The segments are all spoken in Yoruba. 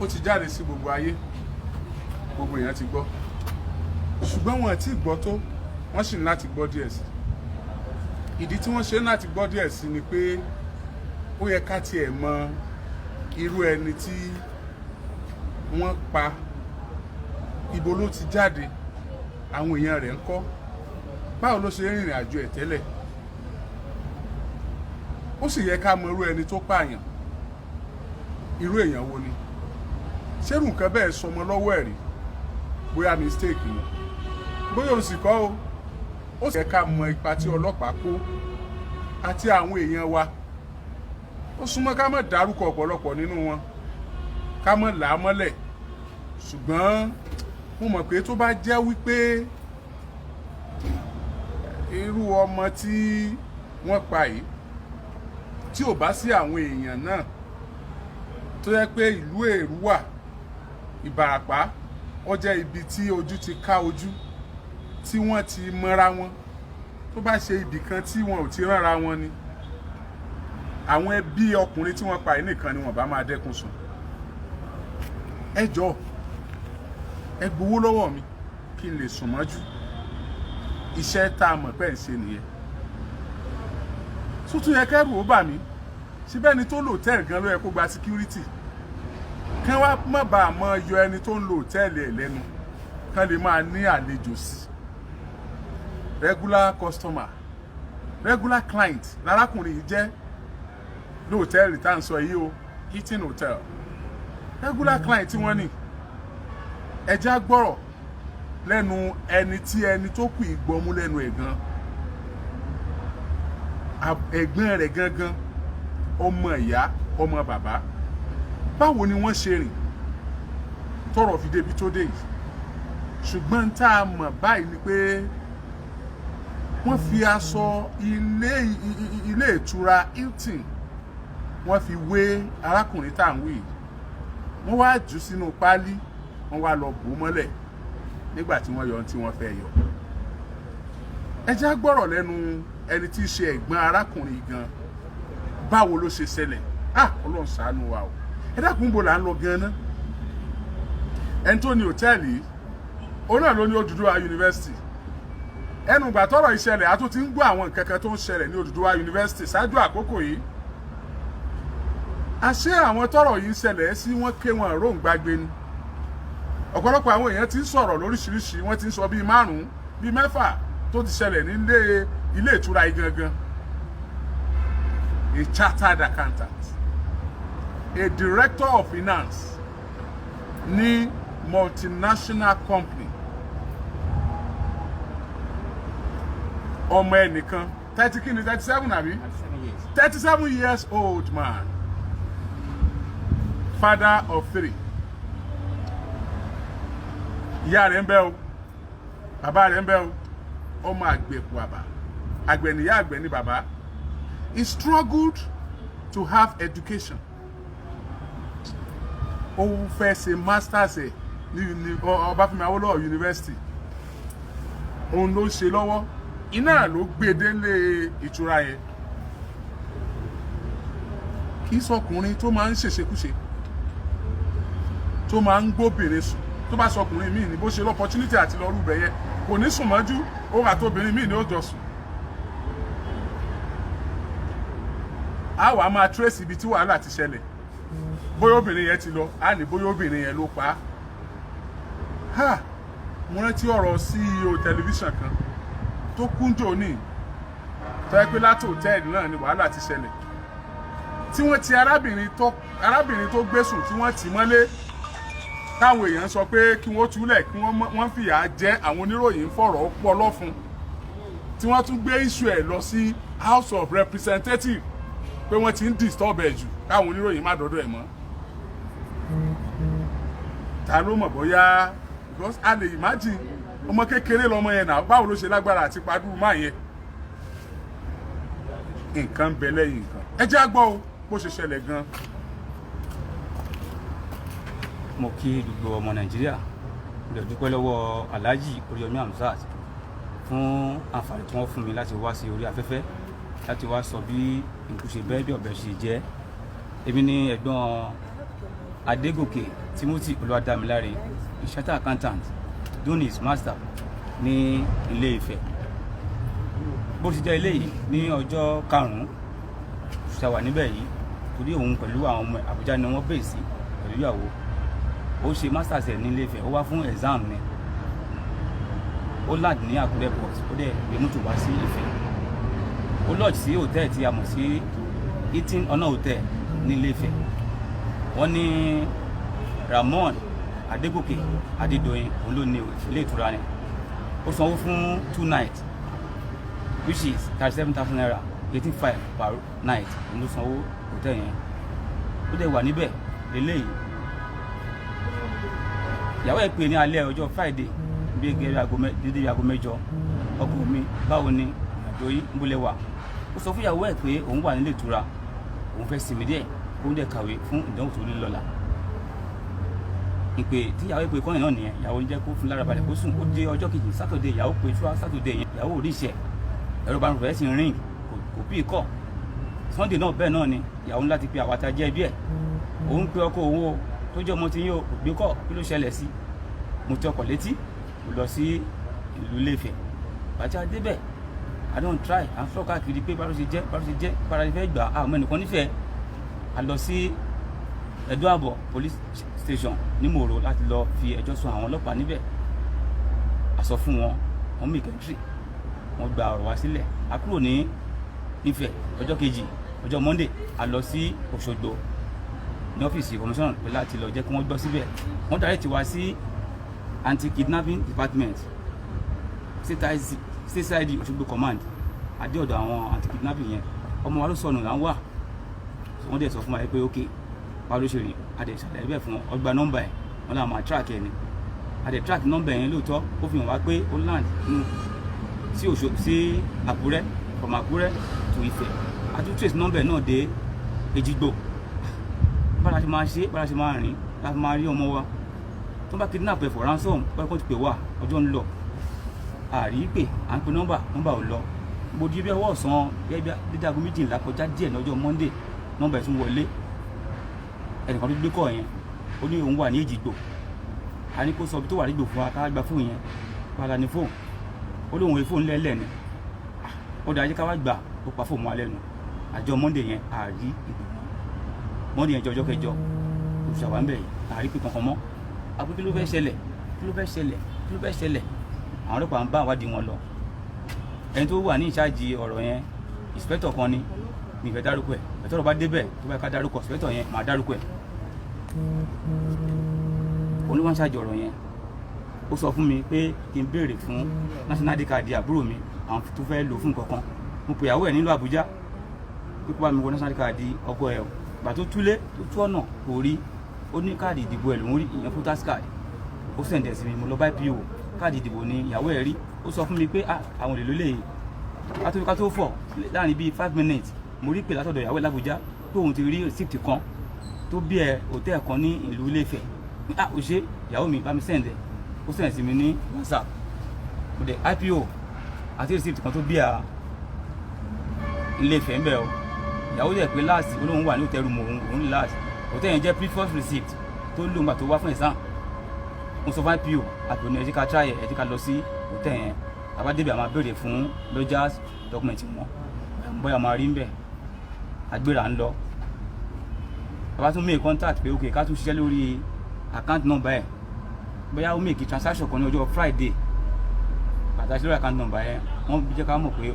ó ti jáde sí gbogbo ayé, gbogbo èèyàn ti gbọ́, ṣùgbọ́n wọn ti gbọ́ tó, wọ́n sì ní láti gbọ́ díẹ̀ sí. Ìdí tí wọ́n ṣe ní láti gbọ́ díẹ̀ sí ni pé ó yẹ ká tiẹ̀ mọ irú ẹni tí wọ́n pa, ibo ló ti jáde, àwọn èèyàn rẹ̀ ń kọ́, báwo ló ṣe rìnrìn àjò ẹ̀ tẹ́lẹ̀. Ó sì yẹ ká mọ irú ẹni tó pààyàn, irú èèyàn wo ni, ṣérù nǹkan bẹ́ẹ̀ sọmọ lọ́wọ́ ẹ̀ rí, bóyá mistake ni, bóyá òun sì kọ́ o. Ó sì yẹ ká mọ ipa tí ọlọ́pàá kó àti àwọn èèyàn wa. Ó súnmọ́ ká má dárúkọ ọ̀pọ̀lọpọ̀ nínú wọn, ká má là á mọ́lẹ̀, ṣùgbọ́n mo mọ̀ pé tó bá jẹ́ wípé irú ọmọ tí wọ́n pa yìí tí ò bá sí àwọn èèyàn náà, tó yẹ pé ìlú Èrúwà, Ìbàràpá, ó jẹ́ ibi tí ojú ti ká ojú, tí wọ́n ti mọ́ra wọn, tó bá ṣe ibì kan tí wọn ò ti ránra wọn ni, àwọn ẹbí ọkùnrin tí wọ́n pa yìí nìkan ni wọ́n bá máa dẹ́kun sùn. Ẹ jọ̀ọ́, ẹ gbowó lọ́wọ́ mi kí n lè sùn mọ́jú. Iṣẹ́ tá a mọ̀ pé ń ṣe nìyẹn. Tuntun yẹ kẹ́rù ó bà mí, síbẹ̀ ni tó lò hòtẹ́ẹ̀lì gan ló yẹ kó gba security. Kán wá má bàa mọ yọ ẹni tó ń lo hòtẹ́ẹ̀lì ẹ̀ lẹ́nu, kán lè máa ní àlejò sí. Regular customer, regular client lárákùnrin yìí jẹ́ lóòtẹ́ẹ̀lì tá à ń sọ yìí o, Hilton hotel. Regular client tí wọ́n ní, ẹja gbọ́rọ̀ lẹ́nu ẹni tí ẹni tó kù ìgbọ́mú lẹ́nu ẹ̀ gan, ẹ̀gbọ́n rẹ̀ gangan, ọmọ ìyá, ọmọ bàbá. Báwo ni wọ́n ṣe rìn tọ́rọ̀ fi débi tó dé yìí? Ṣùgbọ́n tá a mọ̀ báyìí ni pé wọ́n fi aṣọ ilé ìtura Hilton, wọ́n fi wé arákùnrin tá à ń wí. Wọ́n wá jù sínú páálí, wọ́n wá lọ bò mọ́lẹ̀ nígbà tí wọ́n yọ ohun tí wọ́n fẹ́ yọ. Ẹ já gbọ́rọ̀ lẹ́nu ẹni tí í ṣe ẹ̀gbọ́n arákùnrin gan, báwo ló ṣe ṣẹlẹ̀. Ọlọ́run ṣàánú wa o. Ẹ dákun bò là ń lọ gan-an. Ẹni tó ní hòtẹ́ẹ̀lì yìí, òun náà ló ní Odùduwà University. Ẹnu ìgbà tọ́rọ̀ ìṣẹ̀lẹ̀ a tún ti ń gbọ́ àwọn nǹkan kan tó ń ṣẹlẹ̀ ní Odùduwà University ṣáájú àkókò yìí. Àṣé àwọn tọ́rọ̀ yìí ń ṣẹlẹ̀ sí wọ́n ké wọn rò ń gbàgbé ni. Ọ̀pọ̀lọpọ̀ àwọn èèyàn ti ń sọ̀rọ̀ lóríṣiríṣi, wọ́n ti ń sọ bíi 5 bíi 6 tó ti ṣẹlẹ̀ ní ilé ìtura yìí gangan. A chartered accountant, a director of finance ní multinational company, ọmọ ẹnìkan 37 àbí 37 years old man, father of 3. Ìyá rẹ̀ ń bẹ o, bàbá rẹ̀ ń bẹ o, ọmọ àgbẹ̀kù àbá, àgbẹ̀ níyá, àgbẹ̀ ní bàbá. He struggled to have education. Ó fẹ́ ṣe masters ẹ̀ ní Ọbáfẹ́mi Awólọ́wọ̀ University. Òun ló ṣe lọ́wọ́, iná ló gbé délé ìtura yẹn. Kì í sọkùnrin tó máa ń ṣèṣekúṣe, tó máa ń gbóbìnrin sùn. Tó bá sọkùnrin míì ní bó ṣe l'opportunity àti lọ rúbẹ̀ yẹn, kò ní sùn mọ́jú, òun àtobìnrin míì ní ó jọ sùn. A wá máa trace ibi tí wàhálà ti ṣẹlẹ̀. Bóyá obìnrin yẹn ti lọ, a ní bóyá obìnrin yẹn ló pa á. Mo rántí ọ̀rọ̀ CEO tẹlifíṣàn kan tó kúnjò ní, tó yẹ pé láti hòtẹ́ẹ̀lì náà ni wàhálà ti ṣẹlẹ̀. Tí wọ́n ti arábìnrin tó gbésùn tí wọ́n tì mọ́lé, táwọn èèyàn sọ pé kí wọ́n túlẹ̀, kí wọ́n fìyà jẹ àwọn oníròyìn fọ̀rọ̀ pọ̀ lọ́fun, tí wọ́n tún gbé issue ẹ̀ lọ sí House of Representatives pé wọ́n ti ń disturb ẹ̀ jù káwọn oníròyìn má dọ́dọ̀ ẹ̀ mọ́. Ta ló mọ̀ bóyá, because a lè imagine ọmọ kékeré lọmọ yẹn náà, báwo ló ṣe lágbára àti padú máa yẹn. Nǹkan bẹ lẹ́yìn nǹkan. Ẹ jẹ́ á gbọ́ o bó ṣe ṣẹlẹ̀ gan. Mo kí gbogbo ọmọ Nàìjíríà, mo dúpẹ́ lọ́wọ́ Alhaji Oríyọmí Hamzat fún àǹfààní tí wọ́n fún mi láti wá sí orí afẹ́fẹ́ láti wá sọ bí nǹkan ṣe bẹ́ẹ̀ bí ọ̀bẹ ṣe jẹ́. Èmi ni ẹ̀gbọ́n Adégòkè Timothy Olúwadámiláre chartered accountant doing his master ní Ilé Ifẹ̀. Bó ti jẹ́ eléyìí ní ọjọ́ 5 ṣàwà níbẹ̀ yìí torí òun pẹ̀lú àwọn ọmọ Àbújá ni wọ́n bèè sí pẹ̀lú ìyàwó. Ó ṣe masters ẹ̀ ní Ilé Ifẹ̀, ó wá fún exam ni. Ó land ní Àkúrẹ́ port, ó dẹ̀ gbé mọ́tò wá sí Ifẹ̀. Ó lodge sí hòtẹ́ẹ̀ tí a mọ̀ sí Hilton Honor Hotel ní Ilé Ifẹ̀. Wọ́n ní Ramon Adégòkè Adédoyin òun ló ní ilé ìtura yẹn. Ó sanwó fún 2 nights which is 37,000 naira, 85 per night òun ló sanwó hòtẹ́ẹ̀ yẹn. Ó dẹ̀ wà níbẹ̀ lélẹ́yìí. Ìyàwó ẹ̀ pè ní alẹ́ ọjọ́ Friday bí dédé aago 8 ọkọ mi báwo ni ìrìnàjò yìí ń bólẹ̀ wà. Ó sọ fún ìyàwó ẹ̀ pé òun wà nílé ìtura, òun fẹ́ sinmi díẹ̀, òun dẹ̀ kàwé fún ìdánwò tó ní lọ́la. Ìpè tí ìyàwó pè kọ́yìn náà nìyẹn, ìyàwó ń jẹ́ kó fún lára balẹ̀ kó sùn. Ó dé ọjọ́ kejì Saturday, ìyàwó pè ṣúra Saturday yẹn, ìyàwó ò rí iṣẹ́, ẹ̀rọ bá ń rẹ̀ sí ring kò bí kọ́. Sunday náà bẹ́ẹ̀ náà ni ìyàwó ńlá ti pe àwọn àtàjẹ́ ẹbí ẹ̀. Òun pe ọkọ òun tó jẹ́ ọmọ tí yóò gbé kọ́, kí ló ṣẹlẹ̀ sí? Mo ti ọkọ̀ létí, mo lọ sí ìlú Ilé Ifẹ̀. Bàtí a débẹ̀, I don't try, à ń fọ́ káàkiri pé bá ló ṣe jẹ́, para fẹ́ gbà á ọmọ ẹnìkan nífẹ̀ẹ́. A lọ sí Ẹ̀dó Àbọ̀ police station ní Mòró láti lọ fi ẹjọ́ sùn àwọn ọlọ́pàá níbẹ̀. A sọ fún wọn, wọ́n mú ìkẹ́ntì, wọ́n gba ọ̀rọ̀ wá sílẹ̀. A kúrò ní Ifẹ̀ ọjọ́ kejì, ọjọ́ Monday, a lọ sí Òṣogbo ní ọ́fíìsì commission pé láti lọ jẹ́ kí wọ́n gbọ́ síbẹ̀. Wọ́n direct wá sí anti-kidnapping department state Òṣogbo command. Adé ọ̀dọ̀ àwọn anti-kidnapping yẹn, ọmọ wa ló sọnù là ń wà. Wọ́n dẹ̀ sọ fún wa pé ok báwo ló ṣe rìn, a dẹ̀ ṣàlàyé bẹ́ẹ̀ fún wọn. Ọgbà nọ́mbà ẹ̀ wọ́n làwọn máa track ẹ̀ ni. A dẹ̀ track nọ́mbà yẹn lóòótọ́, ó fi hàn wá pé ó land sí Àkúrẹ́, from Àkúrẹ́ to Ifẹ̀. A tún trace nọ́mbà ẹ̀ náà dé Èjìgbò. Bára ṣe máa ṣe, bára ṣe máa rìn láti máa rí ọmọ wa. Tó bá kidnap ẹ̀ for ransom, pẹ́ kó ti pè wá, ọjọ́ ń lọ. Àrí pé à ń pe nọ́mbà ò lọ. Mo di bí ọwọ́ ọ̀sán gẹ́gẹ́ bí dídá aago 12 kọjá díẹ̀ lọ́jọ́ Monday, nọ́mbà ẹ̀ tún wọlé. Ẹnìkan tó gbé kọ́ yẹn, ó ní òun wà ní Èjìgbò. A ní kó sọ ibi tó wà nígbò fún wa ká gba fóònù yẹn, padà ní fóònù. Ó lóun èé fóònù lẹ́lẹ̀ ni. Ó dáa jẹ́ ká wá gbà, ó pa fóònù wa lẹ́nu. Àjọ Monday yẹn àrí ìgbò mọ́. Monday yẹn jẹ́ ọjọ́ kẹjọ, òṣùṣàwà ń bẹ̀ yìí, àrí pé kankan mọ́. Àpò kí ló fẹ́ ṣẹlẹ̀? Àwọn ọlọ́pàá ń bá àwádìí wọn lọ. Ẹni tó wà ní ìṣáàjì ọ̀rọ̀ yẹn, inspector kan ni, mi fẹ́ dárúkọ ẹ̀. Ẹ̀tọ́ ọ̀rọ̀ bá débẹ̀ tó bá ká dárúkọ inspector yẹn, màá dárúkọ ẹ̀. Olúwa ń ṣáàjì ọ̀rọ̀ yẹn. Ó sọ fún mi pé kí n béèrè fún national ID card àbúrò mi, àwọn tó fẹ́ lò fún nǹkan kan. Mo pè ìyàwó ẹ̀ nílùú Àbújá pé kó bá mi wọ national ID card ọkọ ẹ̀. Gbà tó túlé tó tú ọ̀nà kò rí, ó ní káàdì ìdìbò ẹ̀ lòún rí, ìyẹn voters card. Ó sẹ̀ǹdẹ̀ sí mi, mo lọ bá IPO, káàdì ìdìbò ni ìyàwó ẹ̀ rí. Ó sọ fún mi pé àwọn olè ló lè ká tó fọ̀ láàrin bíi 5 minutes. Mo rí pé látọ̀dọ̀ ìyàwó ẹ̀ l'Àbújá pé òun ti rí receipt kan tó bí ẹ hòtẹ́ẹ̀ kan ní ìlú Ilé Ifẹ̀. Ó ṣe ìyàwó mi bá mi sẹ̀ǹdẹ̀, ó sẹ̀ǹdẹ̀ sí mi ní WhatsApp. Mo dẹ̀ IPO àti receipt kan tó bí ẹ Ilé Ifẹ̀ ń bẹ̀ o. Ìyàwó dẹ̀ pé last olóhùn wà ní hòtẹ́ẹ̀lì òun ní last. Hòtẹ́ẹ̀ yẹn jẹ́ previous receipt tó lóun gbà tó wá fún exam. Mo sọ fún IPO ní ẹ jẹ́ ká try ẹ jẹ́ ká lọ sí hòtẹ́ẹ̀ yẹn. Àbá débi àmà béèrè fún lodgers document wọn. Bóyá máa rí ń bẹ̀. Agbéra ń lọ. Àbá tún make contact pé ok ká tún ṣiṣẹ́ lórí account number ẹ̀. Bóyá ó make transaction kan ní ọjọ́ Friday. Bàtà sí lórí account number ẹ̀. Wọ́n jẹ́ ká mọ̀ pé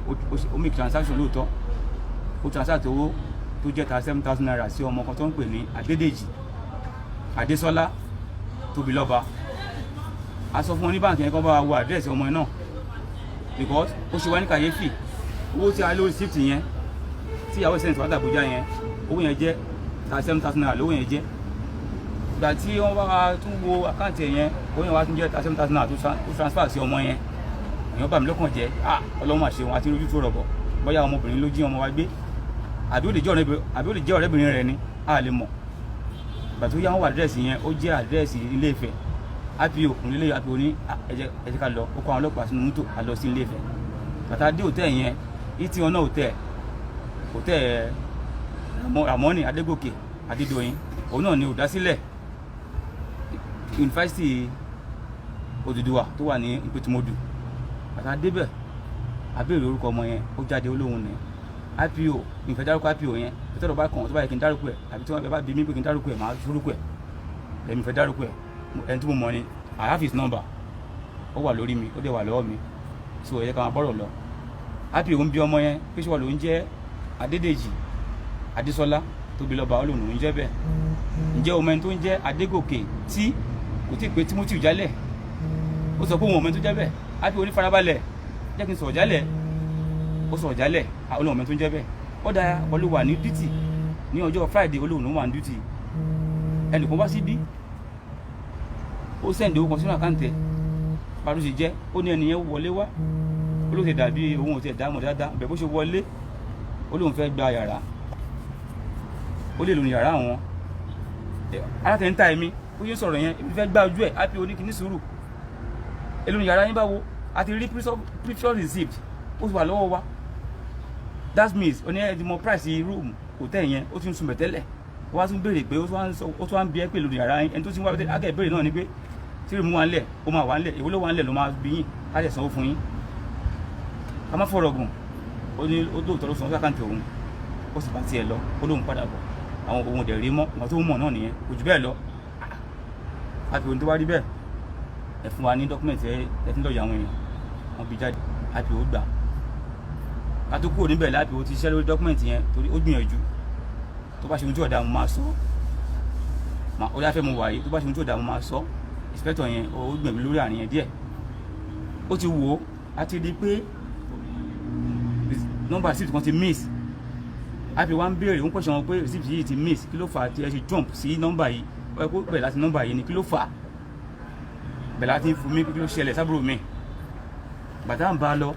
ó make transaction lóòótọ́. Ó transact owó tó jẹ́ 37,000 naira sí ọmọ kan tó ń pè ní Adédèjì Adésọ́lá Tóbilọ́ba. A sọ fún wọn ní báǹkì yẹn kó bá wa wo àdírẹ́sì ọmọ náà because ó ṣe wá ní kàyéfì. Owó tí a lórí receipt yẹn tí ìyàwó sẹ́ńtì wàtà Àbújá yẹn, owó yẹn jẹ́ 37,000 naira lówó yẹn jẹ́. Ìgbà tí wọ́n bá tún wo àkáǹtì yẹn, owó yẹn wá tún jẹ́ 37,000 naira tó transfer sí ọmọ yẹn. Èèyàn bà mí lọ́kàn jẹ́, Ọlọ́run àṣẹ wọn àti rojú tó rọ̀bọ̀. Bóyá ọmọbìnrin ló jí ọmọ wa gbé àbí ó lè jẹ́ ọ̀rẹ́bìnrin rẹ̀ ni a lè mọ̀. Ìgbà tó yá wọn wà àdírẹ́sì yẹn, ó jẹ́ àdírẹ́sì Ilé Ifẹ̀. IPO òkùnrin lè IPO ní ẹ jẹ́ ká lọ, ó kó àwọn ọlọ́pàá sínú mọ́tò a lọ sí Ilé Ifẹ̀. Bàtà dé hòtẹ́ẹ̀ yẹn, Hilton Honor hòtẹ́ẹ̀ Ramoni Adégòkè Adédoyin, òun náà ni olùdásílẹ̀ yunifásitì Odùduwà tó wà ní Ìpètùmọdù àtà débẹ̀ àbẹ̀rẹ̀ orúkọ ọmọ yẹn ó jáde olóhùn ní IPO ìfẹ́ dárúkọ IPO yẹn tó tọrọ bá kàn tó bá yẹ kí n dárúkọ ẹ̀ àbí tí wọ́n bá bí mi pé kí n dárúkọ ẹ̀ máa dárúkọ ẹ̀ lẹ́mi fẹ́ dárúkọ ẹ̀ ẹni tí mo mọ̀ ni I have his number ó wà lórí mi ó dẹ̀ wà lọ́wọ́ mi so ẹ̀yẹ ká máa bọ́rọ̀ lọ IPO ń bí ọmọ yẹn pé ṣé wà ló ń jẹ́ Adédèjì Adésọlá Tóbilọ́ba olóhùn ń jẹ́ bẹ́ẹ̀ ǹjẹ́ ọmọ ẹni tó ń jẹ́ Adégòkè tí kò tí ì pé Timothy jálẹ̀ ó sọ pé òun ọmọ ẹni tó jẹ́ bẹ́ẹ̀ IPO ní farabalẹ̀ jẹ́ kí n sọ̀rọ̀ jálẹ̀ ó sọ̀rọ̀ jálẹ̀ olóhùn ọmọ ẹni tó ń jẹ́ bẹ́ẹ̀ ó dáa olúwa ní duty ní ọjọ́ Friday olóhùn ló wà ní duty ẹnìkan wá síbí ó sẹ́ǹdì owó kan sínú àkáǹtì ẹ̀ parí ṣe jẹ́ ó ní ẹnìyẹn wọlé wá olóhùn ti dàbí òun ò ti ẹ̀dá mọ̀ dáadáa bẹ̀ bó ṣe wọlé olóhùn fẹ́ gba yàrá ó lè lò ní yàrá àwọn alátẹ̀ńtà ẹ̀mí ó yẹ sọ̀rọ̀ yẹn ibi fẹ́ gbá ojú ẹ̀ IPO ní kíní sùúrù èlò ní yàrá yín báwo àti rí previous receipt ó sì wà lọ́wọ́ wa that means ó ní ẹ̀dí mọ price room hotel yẹn ó ti ń sunbẹ̀ tẹ́lẹ̀ wọ́n á tún béèrè pé ó tún wá ń bí ẹ pé èlò ní yàrá yín ẹni tó ti ń wá akẹ́ ìbéèrè náà ni pé tí rìmú wà ń lẹ̀ ó máa wà ń lẹ̀ èwo ló wà ń lẹ̀ ló máa bí yín á lè sanwó fún yín ká má fọ̀rọ̀ gùn ó ní ó lóòótọ́ ló sanwó sákàǹtì òun ó sì bá tiẹ̀ lọ ó lóun padà bọ̀ àwọn ohun ọ̀dẹ̀ rí mọ́ wọn tó mọ̀ náà nìyẹn kò jù bẹ́ẹ̀ lọ IPO tó wá rí bẹ́ẹ̀ ẹ fún wa ní dọ́kúmẹ̀ntì ẹ ti ń lọ́ọ̀yà àwọn èèyàn wọn bí jáde IPO gbà ká tó kúrò níbẹ̀ IPO ti ṣiṣẹ́ lórí dọ́kúmẹ̀ntì yẹn torí ó gbìyànjú tó bá ṣe ohun tí ọ̀dà mo máa sọ ó yá fẹ́ mo wà yìí tó bá ṣe ohun tí ọ̀dà mo máa sọ inspector yẹn ó gbìyànjú lórí àárín yẹn díẹ̀ ó ti wò ó a ti rí pé nọ́mbà receipt kan ti miss IPO wa ń béèrè ń pèsè wọn pé receipt yìí ti miss kí ló fà á tí ẹ ṣe jump sí nọ́mbà yìí ó yẹ kó bẹ̀rẹ̀ láti nọ́mbà yìí ni kí ló fà á bẹ̀rẹ̀ láti fún mi kí ló ṣẹlẹ̀ sábúrò mi bàtà ń bá a lọ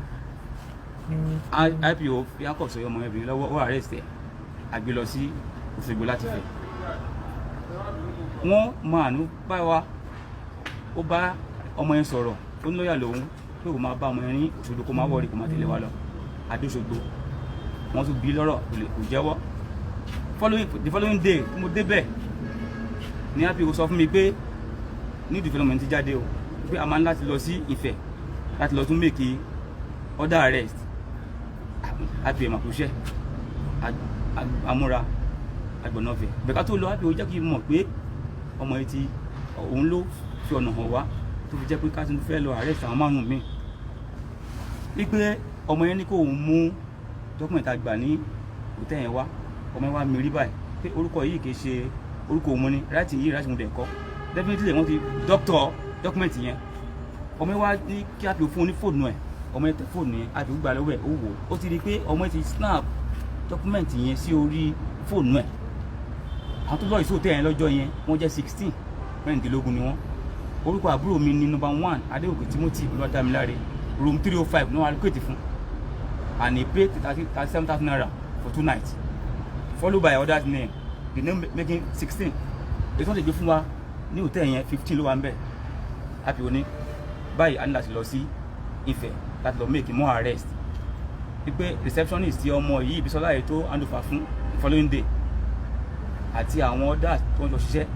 IPO fi hàn kọ̀ sọ ọmọ ẹbí lọ́wọ́ ó arrest ẹ̀ àgbé lọ sí Òṣogbo láti fẹ́ wọ́n máa nú bá wa ó bá ọmọ yẹn sọ̀rọ̀ ó ń lọ́yà lòun pé òun máa bá ọmọ yẹn ní Òṣogbo kó má wọ̀rí kó má tẹ̀lé wa lọ Adóṣogbo wọ́n tún bí lọ́rọ̀ kò jẹ́wọ́ the following day mo débẹ̀ ní IPO sọ fún mi pé ní development ti jáde o pé a máa ń láti lọ sí Ifẹ̀ láti lọ tún make order arrest IPO màkúṣẹ́ amúra agbọ̀nàfẹ̀ bẹ̀ká tó lọ IPO jẹ́ kí n mọ̀ pé ọmọ yìí ti òun ló fi ọ̀nà hàn wá tó fi jẹ́ pé ká tún fẹ́ lọ arrest àwọn márùn-ún mi wípé ọmọ yẹn ní kó òun mú document àgbà ní hotel yẹn wá ọmọ yẹn wá mi rí báyìí pé orúkọ yìí kì í ṣe orúkọ òun ni láti yìí láti mú dẹ̀ kọ́ definitely wọ́n ti doctor document yẹn ọmọ yẹn wá ní kí IPO fún un ní fóònù ẹ̀ ọmọ yẹn tẹ fóònù yẹn IPO gbà lọ́wọ́ ẹ̀ ó wò ó ti rí i pé ọmọ yẹn ti snap document yẹn sí orí fóònù ẹ̀ àwọn tó lọ ìṣó hotel yẹn lọ́jọ́ yẹn wọ́n jẹ́ 16 mẹ́rìndínlógún ni wọ́n orúkọ àbúrò mi ní number 1 Adégòkè Timothy Olúwadámiláre room 305 ní wọ́n allocate fún and he paid 37,000 naira for 2 nights followed by other name the name making 16 èyí tó ń tẹ̀gbẹ́ fún wa ní hotel yẹn 15 ló wà ń bẹ̀ IPO ní báyìí a ní láti lọ sí Ifẹ̀ láti lọ make more arrest wípé receptionist ti ọmọ yìí Bísọ́lá yìí tó hand over fún the following day àti àwọn others tó ń jọ ṣiṣẹ́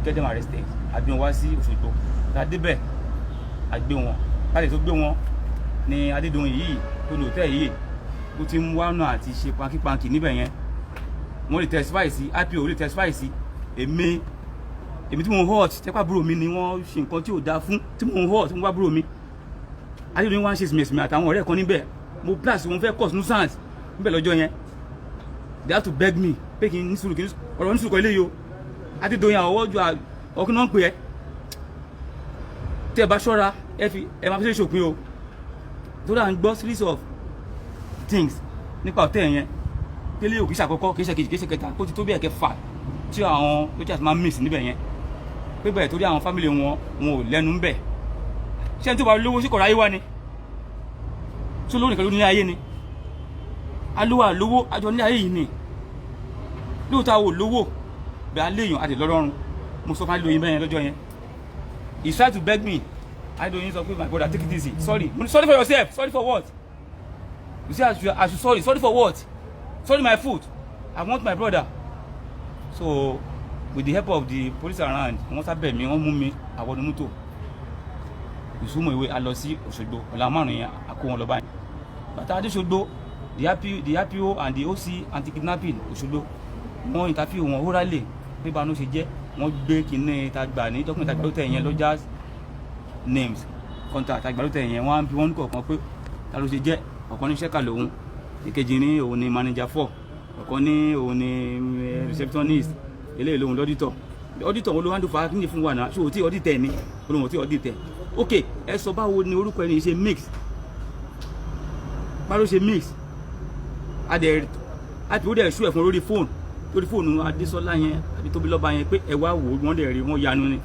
get them arrested àgbé wọn wá sí Òṣogbo ládébẹ̀ àgbé wọn láti tó gbé wọn ní Adédoyin yìí tó ní hòtẹ́ẹ̀lì yìí tó ti ń wá náà àti ṣe pankipanki níbẹ̀ yẹn wọ́n lè testify sí IPO lè testify sí èmi tí mo ń hot tẹ́pà búrò mi ni wọ́n ṣe nǹkan tí ò dáa fún tí mo ń hot tí mo bá búrò mi Adédoyin wá ń ṣe sìmẹ̀sìmẹ̀ àtàwọn ọ̀rẹ́ kan níbẹ̀ mo plus wọn fẹ́ cause nuisance níbẹ̀ lọ́jọ́ yẹn they have to beg me pé kí n ní sùúrù ọ̀rọ̀ ní sùúrù kan eléyìí o Adédoyin àwọ̀ ju ọkùnrin náà ń pè ẹ́ tí ẹ bá ṣọ́ra ẹ máa fi ṣe ṣòpin o tó dáa ń gbọ́ series of things nípa ọ̀tẹ̀ yẹn tẹ́lẹ̀ òkè ṣàkọ́kọ́ kì í ṣe kejì kì í ṣe kẹta kó ti tó bí ẹ̀kẹfà tí àwọn lójúàt máa ń miss níbẹ̀ yẹn pé bẹ́ẹ̀ torí àwọn family wọn ò lẹ́nu ń bẹ̀ ṣé ẹni tó bá lówó sí kọ̀ọ̀rọ̀ ayé wa ni tó lórí nìkan ló ní ayé ni alówó àlówó àjọ ní ayé yìí ni lóòótọ́ àwọn olówó bẹ́ẹ̀ aléèyàn àti lọ́rọ́run mo sọ fún Adédoyin bẹ́ẹ̀ yẹn lọ́jọ́ yẹn he tried to beg me Adédoyin sọ pé my brother take it easy sorry sorry for yourself sorry for what you say I should sorry for what sorry my food I want my brother so with the help of the police around wọ́n sábẹ̀ mi wọ́n mú mi àwọn mọ́tò ìsúnmọ̀ ìwé a lọ sí Òṣogbo ọ̀la márùn-ún yẹn a kó wọn lọ báyìí bàtà adéṣogbo the RPO and the OC anti-kidnapping Òṣogbo wọ́n interview wọn orally pé bá ló ṣe jẹ́ wọ́n gbé kinní tagbà ní document tagbà ló tẹ̀ yẹn lọ́jà names contact tagbà ló tẹ̀ yẹn wọ́n á bí wọ́n ní kọ̀ọ̀kan pé ta ló ṣe jẹ́ ọ̀kan ní ṣẹ́kà lòun ìkejì ní òun ni manager 4 ọ̀kan ní òun ni receptionist eléyìí lòun lọ́dítọ̀ wọn ló handle fà kíni fún wa náà ṣòwò tí ọdítẹ̀ ni olóhùn tí ọdítẹ̀ ok ẹ sọ báwo ni orúkọ ẹni ṣe mix báwo ṣe mix àti ó dẹ̀ ṣú ẹ̀ fún lórí fóònù Adésọlá yẹn àbí Tóbilọ́ba yẹn pé ẹ wá wò ó wọ́n dẹ̀ rí wọ́n yanu ni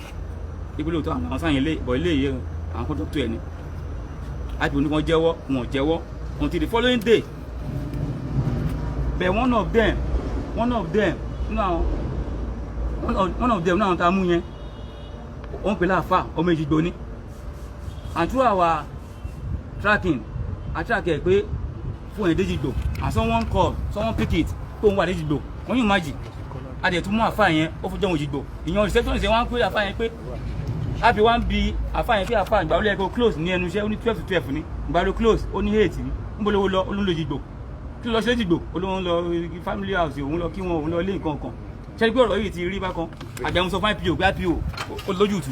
ìpínlẹ̀ òótọ́ àwọn sáyẹn ilé yẹn àwọn kọ́ńtọ́tù ẹ̀ ni àti òní kan jẹ́wọ́ wọn jẹ́wọ́ until the following day but one of them náà tá a mú yẹn wọ́n pè láàfà ọmọ Èjìgbò ni and through our tracking I track ẹ̀ pé fún ẹ̀ d'Èjìgbò and someone pick it pé òun wà d'Èjìgbò wọ́n yóò májì adẹ̀ tún mú àfà yẹn ó fún jẹun Èjìgbò ìyẹn receptionist yẹn wọ́n á pè àfà yẹn pé àbí wọ́n bi àfà yẹn pé àfà ìgbà olóyè kó close ní ẹnu iṣẹ́ ó ní 12 to 12 ní ìgbà ló close ó ní 8 ní ń bọ́ lówó lọ olóńlò Èjìgbò kí ló lọ sí Èjìgbò olóhùn lọ family house òun lọ kí wọn òun lọ lé nǹkan kan ṣẹ́ni pé ọ̀rọ̀ yìí ti rí bákan àgbẹ̀wò sọ fún IPO pé IPO olójútu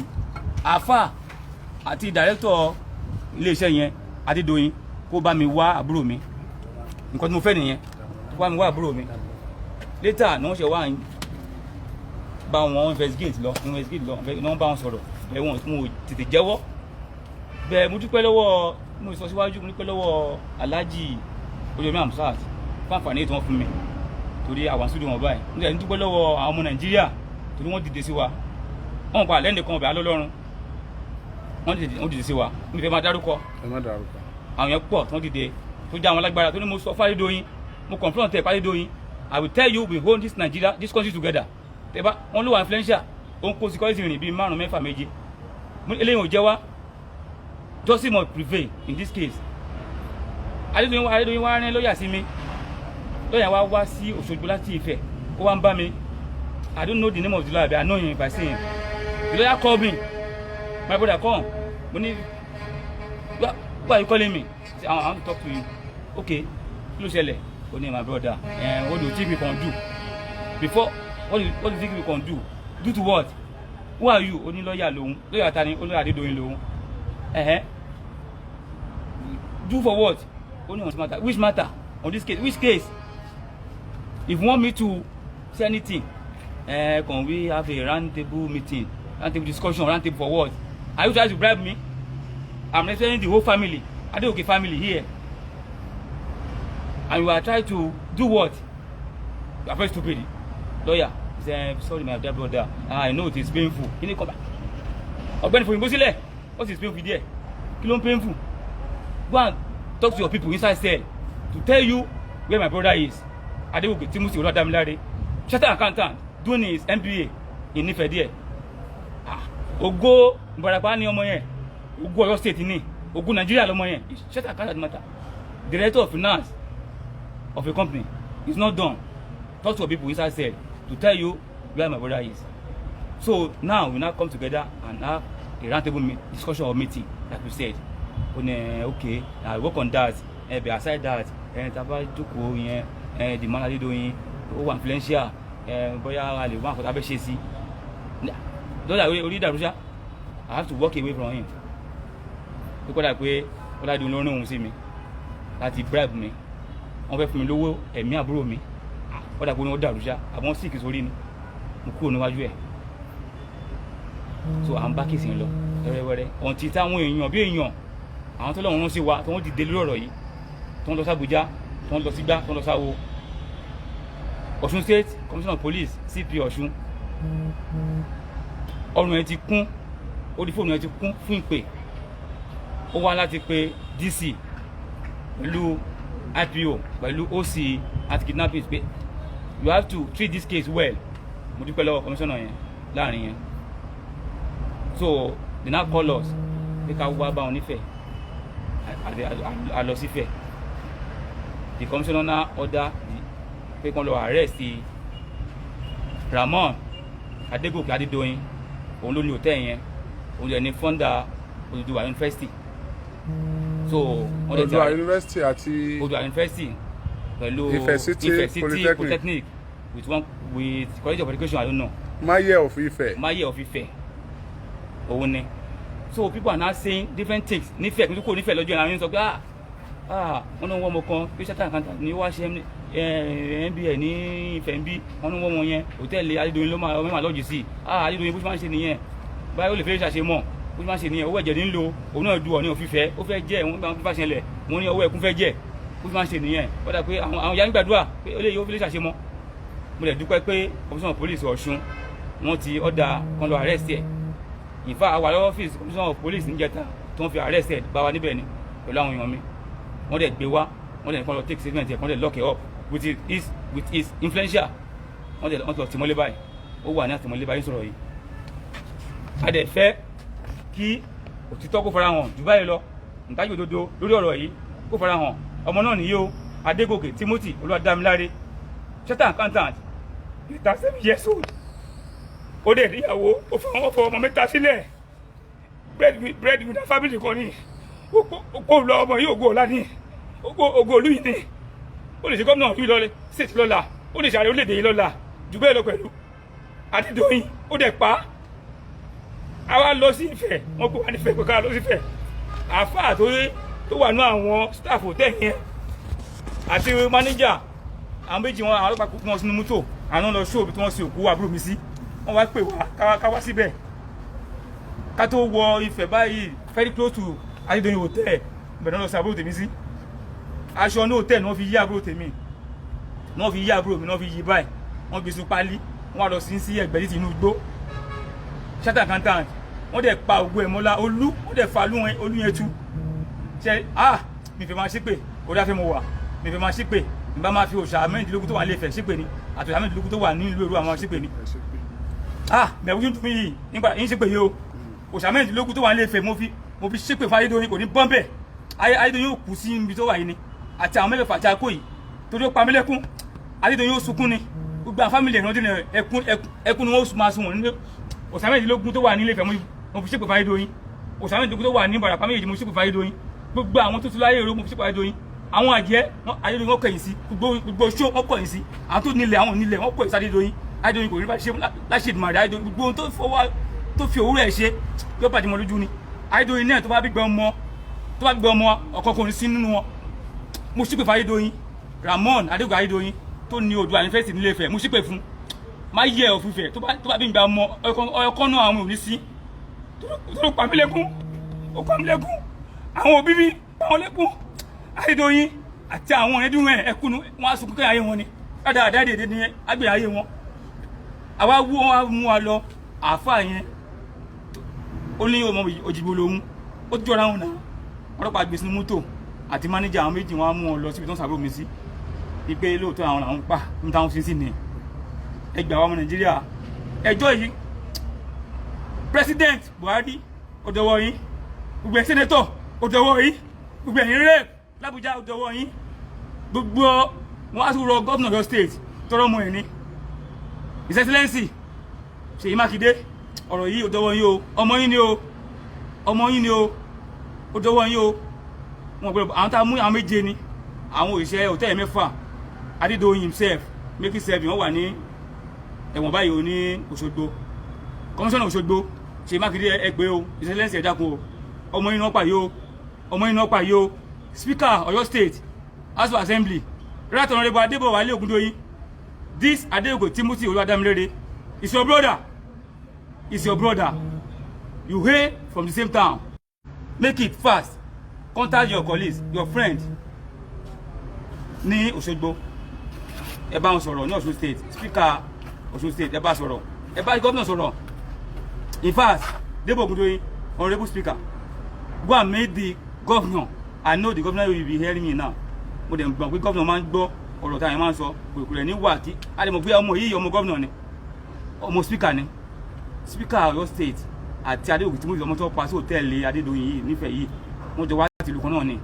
àfà àti director iléeṣẹ́ yẹn Adédoyin kó bá mi wá àbúrò mi nǹkan tí mo fẹ́ nìyẹn kó bá mi wá àbúrò mi later ní wọ́n ṣe wá bá wọn investigate lọ wọ́n bá wọn sọ̀rọ̀ bẹ́ẹ̀ wọn mo tètè jẹ́wọ́ bẹ́ẹ̀ mo dúpẹ́ lọ́wọ́ mo sọ síwájú mo dúpẹ́ lọ́wọ́ Alhaji Oyomi Hamzat fún àǹfààní tí wọ́n fún mi torí àwọn studio wọn báyìí nígbà tí dúpẹ́ lọ́wọ́ àwọn ọmọ Nàìjíríà torí wọ́n dìde sí wa wọ́n pa àlẹ́ nìkan ọ̀bẹ̀ alọ́lọ́run wọ́n dìde sí wa mi fẹ́ máa dárúkọ àwọn yẹn pọ̀ tí wọ́n dìde tó já àwọn lágbára tó ní mo sọ fún Adédoyin mo confront ẹ̀ Adédoyin I will tell you we hold this Nigeria this country together tẹ́bá wọ́n ló wà influential ó ń kó security rìn bíi 5 6 7 eléyìí ò jẹ́ wá justice must prevail in this case Adédoyin wá rán lọ́ọ̀yà sí mi lọ́ọ̀yà wá sí Òṣogbo láti Ifẹ̀ ó wá ń bá mi I don't know the name of the lawyer but I know him by saying the lawyer called me my brother come mo ní why are you calling me say I want to talk to you okay kí ló ṣẹlẹ̀ ó ní my brother what do you think we can do before what do you think we can do to what who are you ó ní lọ́ọ̀yà ta ni ó ní Adédoyin lòun do for what ó ní on this matter which matter on this case which case if you want me to say anything can we have a round table meeting round table discussion round table for what are you trying to bribe me I'm representing the whole family Adeoke family here and you are trying to do what you are very stupid lawyer he say sorry my dear brother I know it is painful kí ni kọ́ bá ọ̀gbẹ́ni fòyìnbó sílẹ̀ what is painful there kí ló ń painful go and talk to your people inside cell to tell you where my brother is Adeoke Timothy Olúwadámiláre chartered accountant doing his MBA in Ife there Ògo Ìbàràpá ni ọmọ yẹn Ògo Ọ̀yọ́ state ni Ògo Nigeria lọmọ yẹn chartered accountant matter director of finance of a company is not done talk to your people inside cell to tell you where my brother is so now we now come together and have a roundtable discussion or meeting like we said okay I work on that but aside that taba jókòó yẹn the man Adédoyin ó wà influential bóyá a lè wá àkọ́tà bẹ́ ṣe sí lọ́dà orí ìdàrúṣà I have to walk away from him ó kọ́dà pé Ọládùn ló rán òun sí mi láti bribe mi wọ́n fẹ́ fún mi lówó ẹ̀mí àbúrò mi kọ́dà pé wọ́n dàrúṣà àbọ̀n sí ìkìsórí ni mo kúrò níwájú ẹ̀ so à ń bá kìsìn lọ wẹ́rẹ́wẹ́rẹ́ ọ̀ntì táwọn èèyàn bí èèyàn àwọn tó lọ́wọ́ rán sí wa tó wọ́n dìde lórí ọ̀rọ̀ yìí tó ń lọ sí Àbújá tó ń lọ sí Gbá tó ń lọ sáwo Ọ̀ṣun State Commissioner of Police CP Ọ̀ṣun ọrùn ẹ̀ ti kún orí fóònù ẹ̀ ti kún fún ìpè ó wá láti pe DC pẹ̀lú IPO pẹ̀lú OC anti-kidnapping pé you have to treat this case well mo dúpẹ́ lọ́wọ́ commissioner yẹn láàrin yẹn so they now call us pé ká wá bá wọn nífẹ̀ẹ́ a lọ sífẹ̀ the commissioner now order pé kán lọ arrest Ramon Adégòkè Adédoyin òun ló ní hòtẹ́ẹ̀lì yẹn, òun lè ní founder Odùduwà University. So Odùduwà University àti Odùduwà University pẹ̀lú Ifẹ̀ City Polytechnic with College of Education, I don't know. Maye of Ifẹ̀. Maye of Ifẹ̀ òun ni. So people are now saying different things. Nífẹ̀ẹ́ kí n tó kó nífẹ̀ẹ́ lọ́jọ́ ìlànà yín sọ pé wọ́n náà wọ́n ọmọ kan pé Chartered Accountant ni wá ṣe MBA ní Ifẹ̀ ń bí, wọ́n náà wọ́n wọn yẹn hòtẹ́ẹ̀lì Adédoyin ló máa lọ́ọ̀jì sí. Adédoyin bó ṣe máa ń ṣe nìyẹn, báyìí ó lè fẹ́ ṣàṣe mọ̀ bó ṣe máa ń ṣe nìyẹn. Owó ẹ̀jẹ̀ ní ń lo òun náà du Ọọ̀ni of Ifẹ̀, ó fẹ́ jẹ́ òun bá wọn fífa ṣẹlẹ̀ wọ́n ní ọwọ́ ẹ̀kún fẹ́ jẹ́ bó ṣe máa ń ṣe nìyẹn. Ó dà pé àwọn ìyá ń gbàdúrà pé ó lè yóò fi lè ṣàṣe mọ́. Mo lè dúpẹ́ pé Commissioner of Police Ọ̀ṣun wọ́n ti ọ̀dà kan lọ arrest ẹ̀. In fact àwa lọ́wọ́ ọ́fíìsì Commissioner of Police níjẹta tó ń fi arrest ẹ̀ bá wa níbẹ̀ ni pẹ̀lú àwọn èèyàn mi. Wọ́n dẹ̀ gbé wá, wọ́n dẹ̀ kàn lọ take statement ẹ̀, wọ́n dẹ̀ lock it up with his influential. Wọ́n dẹ̀ lọ tìmọ́lé báyìí, ó wà ní àtìmọ́lé báyìí sọ̀rọ̀ yìí. A dẹ̀ fẹ́ kí òtítọ́ kó farahàn jù báyìí lọ, ìdájọ́ òdodo lórí ọ̀rọ̀ yìí kó farahàn. Ọmọ náà nìyí o, Adégòkè Timothy Olúwadámiláre, Chartered Accountant, 37 years old. Ó dẹ̀ níyàwó, ó fọ ọmọ mẹ́ta sílẹ̀, bread with a family kan ní. Ó lọ ọmọ yìí ògo ọ̀la ní, ògo olú yìí ní. Ó lè ṣe gómìnà ìlú lọ́lẹ̀, state lọ́la, ó lè ṣe ààrẹ orílẹ̀-èdè yìí lọ́la, jù bẹ́ẹ̀ lọ pẹ̀lú. Adédoyin, ó dẹ̀ pa á. A wá lọ sí Ifẹ̀, wọ́n kó wá nífẹ̀ẹ́ pé ká lọ sí Ifẹ̀. Àáfàá tó wà ní àwọn staff hotel yẹn àti manager, àwọn méjì wọn àwọn ọlọ́pàá kó wọn sínú mọ́tò, àwọn lọ ṣóòbí tí wọ́n sin òkú àbúrò mi sí. Wọ́n wá pè wá ká wá síbẹ̀. Ká tó wọ Ifẹ̀ báyìí very close to Adédoyin hotel, bẹ̀rẹ̀ lọ sí àbúrò tèmi sí. Aṣọ ní hotel ni wọ́n fi yí àbúrò tèmi, ni wọ́n fi yí àbúrò mi, ni wọ́n fi yí báyìí, wọ́n gbé sún pálí, wọ́n wá lọ sí ẹgbẹ́ títí inú igbó. Chartered Accountant wọ́n dẹ̀ pa ògo ẹ̀ mọ́lá olú, wọ́n dẹ̀ fa olú yẹn tú. Ṣe mi fẹ́ máa ṣépè, ó dáfẹ́ mo wà, mi fẹ́ máa ṣépè, mi bá máa fi òòṣà mẹ́rìndínlógún tó wà ní Ifẹ̀ ṣépè ni, àti òòṣà mẹ́rìndínlógún tó wà ní ìlú Èrú àwọn ṣépè ni. Mẹ̀wú tún fi yìí nígbà yín ṣépè yìí o, òòṣà mẹ́rìndínlógún tó wà ní Ifẹ̀ mo fi ṣépè fún Adédoyin, kò ní bọ́m̀bẹ̀. Adédoyin yóò kú sí ibi tó wà yìí ni, àti àwọn mẹ́fẹ̀ẹ̀fà àti akó yìí torí ó pa mí lẹ́kún. Adédoyin yóò sunkún ni, gbogbo àwọn fámìlì ìrántí ni ẹkún ni wọ́n máa sun wọn nílé. Òòṣà mẹ́rìndínlógún tó wà ní Ilé-Ifẹ̀ mo fi ṣépè fún Adédoyin, òòṣà mẹ́rìndínlógún tó wà ní Ìbàràpá méjèèjì mo ṣépè fún Adédoyin, gbogbo àwọn tó tún láyé èrò mo fi ṣépè fún Adédoyin. Àwọn àjẹ́ Adédoyin wọ́n kẹ̀yìn sí, gbogbo ṣó wọ́n kọ̀yìn sí, àwọn tó nílẹ̀ àwọn nílẹ̀ wọ́n kọ̀yìn sí Adédoyin. Adédoyin kò rí bá ṣe láṣẹ ìdùnmọ̀rẹ́ Adédoyin, gbogbo ohun tó fi òwúrọ̀ ẹ̀ ṣe yóò bàjẹ́ mọ́ lójú ni. Adédoyin náà tó bá bí gbẹ ọmọ ọ̀kọ̀ọ̀kan sí nínú wọn, mo ṣépè fún Adédoyin. Ramon Adégòkè Adédoyin tó ní Odùduwà University ní Ilé-Ifẹ̀ mo ṣépè fún. Máyé of Ifẹ̀ tó bá bí gbà ọmọ ọkọ̀ náà àwọn òní sí, tó pa mí lẹ́kún, ó pa mí lẹ́kún, àwọn òbí mi pa wọn lẹ́kún. Adédoyin àti àwọn ọ̀rẹ́dún ẹkùn wọn á sunkún kẹ́ ayé wọn ni, dáadáa dédé ní agbèrè ayé wọn. Àwa wú wọn mú wa lọ, àáfàá yẹn ó ní ọmọ òjìgbò lòun, ó jọra wọn náà. Ọlọ́pàá gbé sínú mọ́tò àti mánéjà àwọn méjì wọn á mú wọn lọ síbi tó ń sàbúrò mi sí, wípé lóòótọ́ àwọn làwọn pa ní táwọn sí ni. Ẹgbẹ́ àwọn ọmọ Nàìjíríà, ẹjọ́ yìí President Buhari ó dọwọ́ yín, gbogbo sẹ́nẹ́tọ̀ ó dọwọ́ yín, gbogbo ẹ̀yin rẹ̀ l'Abuja ó dọwọ́ yín, gbogbo wọn á tún rọ gómìnà Ọ̀yọ́ state tọrọ ọmọ ẹ̀ ní His Excellency Ṣèyí Mákindé, ọ̀rọ̀ yìí ó dọwọ́ yín o, ọmọ yín ni o, ó dọwọ́ yín o. Wọn gbọ́dọ̀ àwọn tá a mú àwọn méje ni àwọn òṣìṣẹ́ hòtẹ́ẹ̀lì mẹ́fà. Adédoyin himself making serving wọ́n wà ní ẹ̀wọ̀n báyìí o ní Òṣogbo. Kọmíṣánná Òṣogbo Ṣèyí Mákindé ẹgbẹ́ o, His Excellency ẹ dákun o, ọmọ yín náà pa yìí o, Speaker Ọ̀yọ́ State House of Assembly Right Honourable Adébọ̀wálé Ògúndóyin, this Adégòkè Timothy Olúwadámiláre is your brother, you hail from the same town, make it fast, contact your colleagues, your friends ní Òṣogbo, ẹ bá wọn sọ̀rọ̀ ní Ọ̀ṣun State, Speaker Ọ̀ṣun State ẹ bá sọ̀rọ̀, ẹ bá gómìnà sọ̀rọ̀. In fact, Debo Ògúndóyin, Honourable Speaker, go and meet the governor. I know the governor will be hearing me now. Mo dem gbọ́ pé governor máa ń gbọ́ ọ̀rọ̀ tá yẹn máa ń sọ kò rẹ̀ ní wà kí a lè mọ̀ pé ọmọ yìí ọmọ governor ni, ọmọ speaker ni, Speaker Ọ̀yọ́ State àti Adégòkè Timothy ọmọ tó pa sí hòtẹ́ẹ̀lì Adédoyin yìí nífẹ̀ẹ́ yìí wọ́n jọ wá láti ìlú kan náà ni,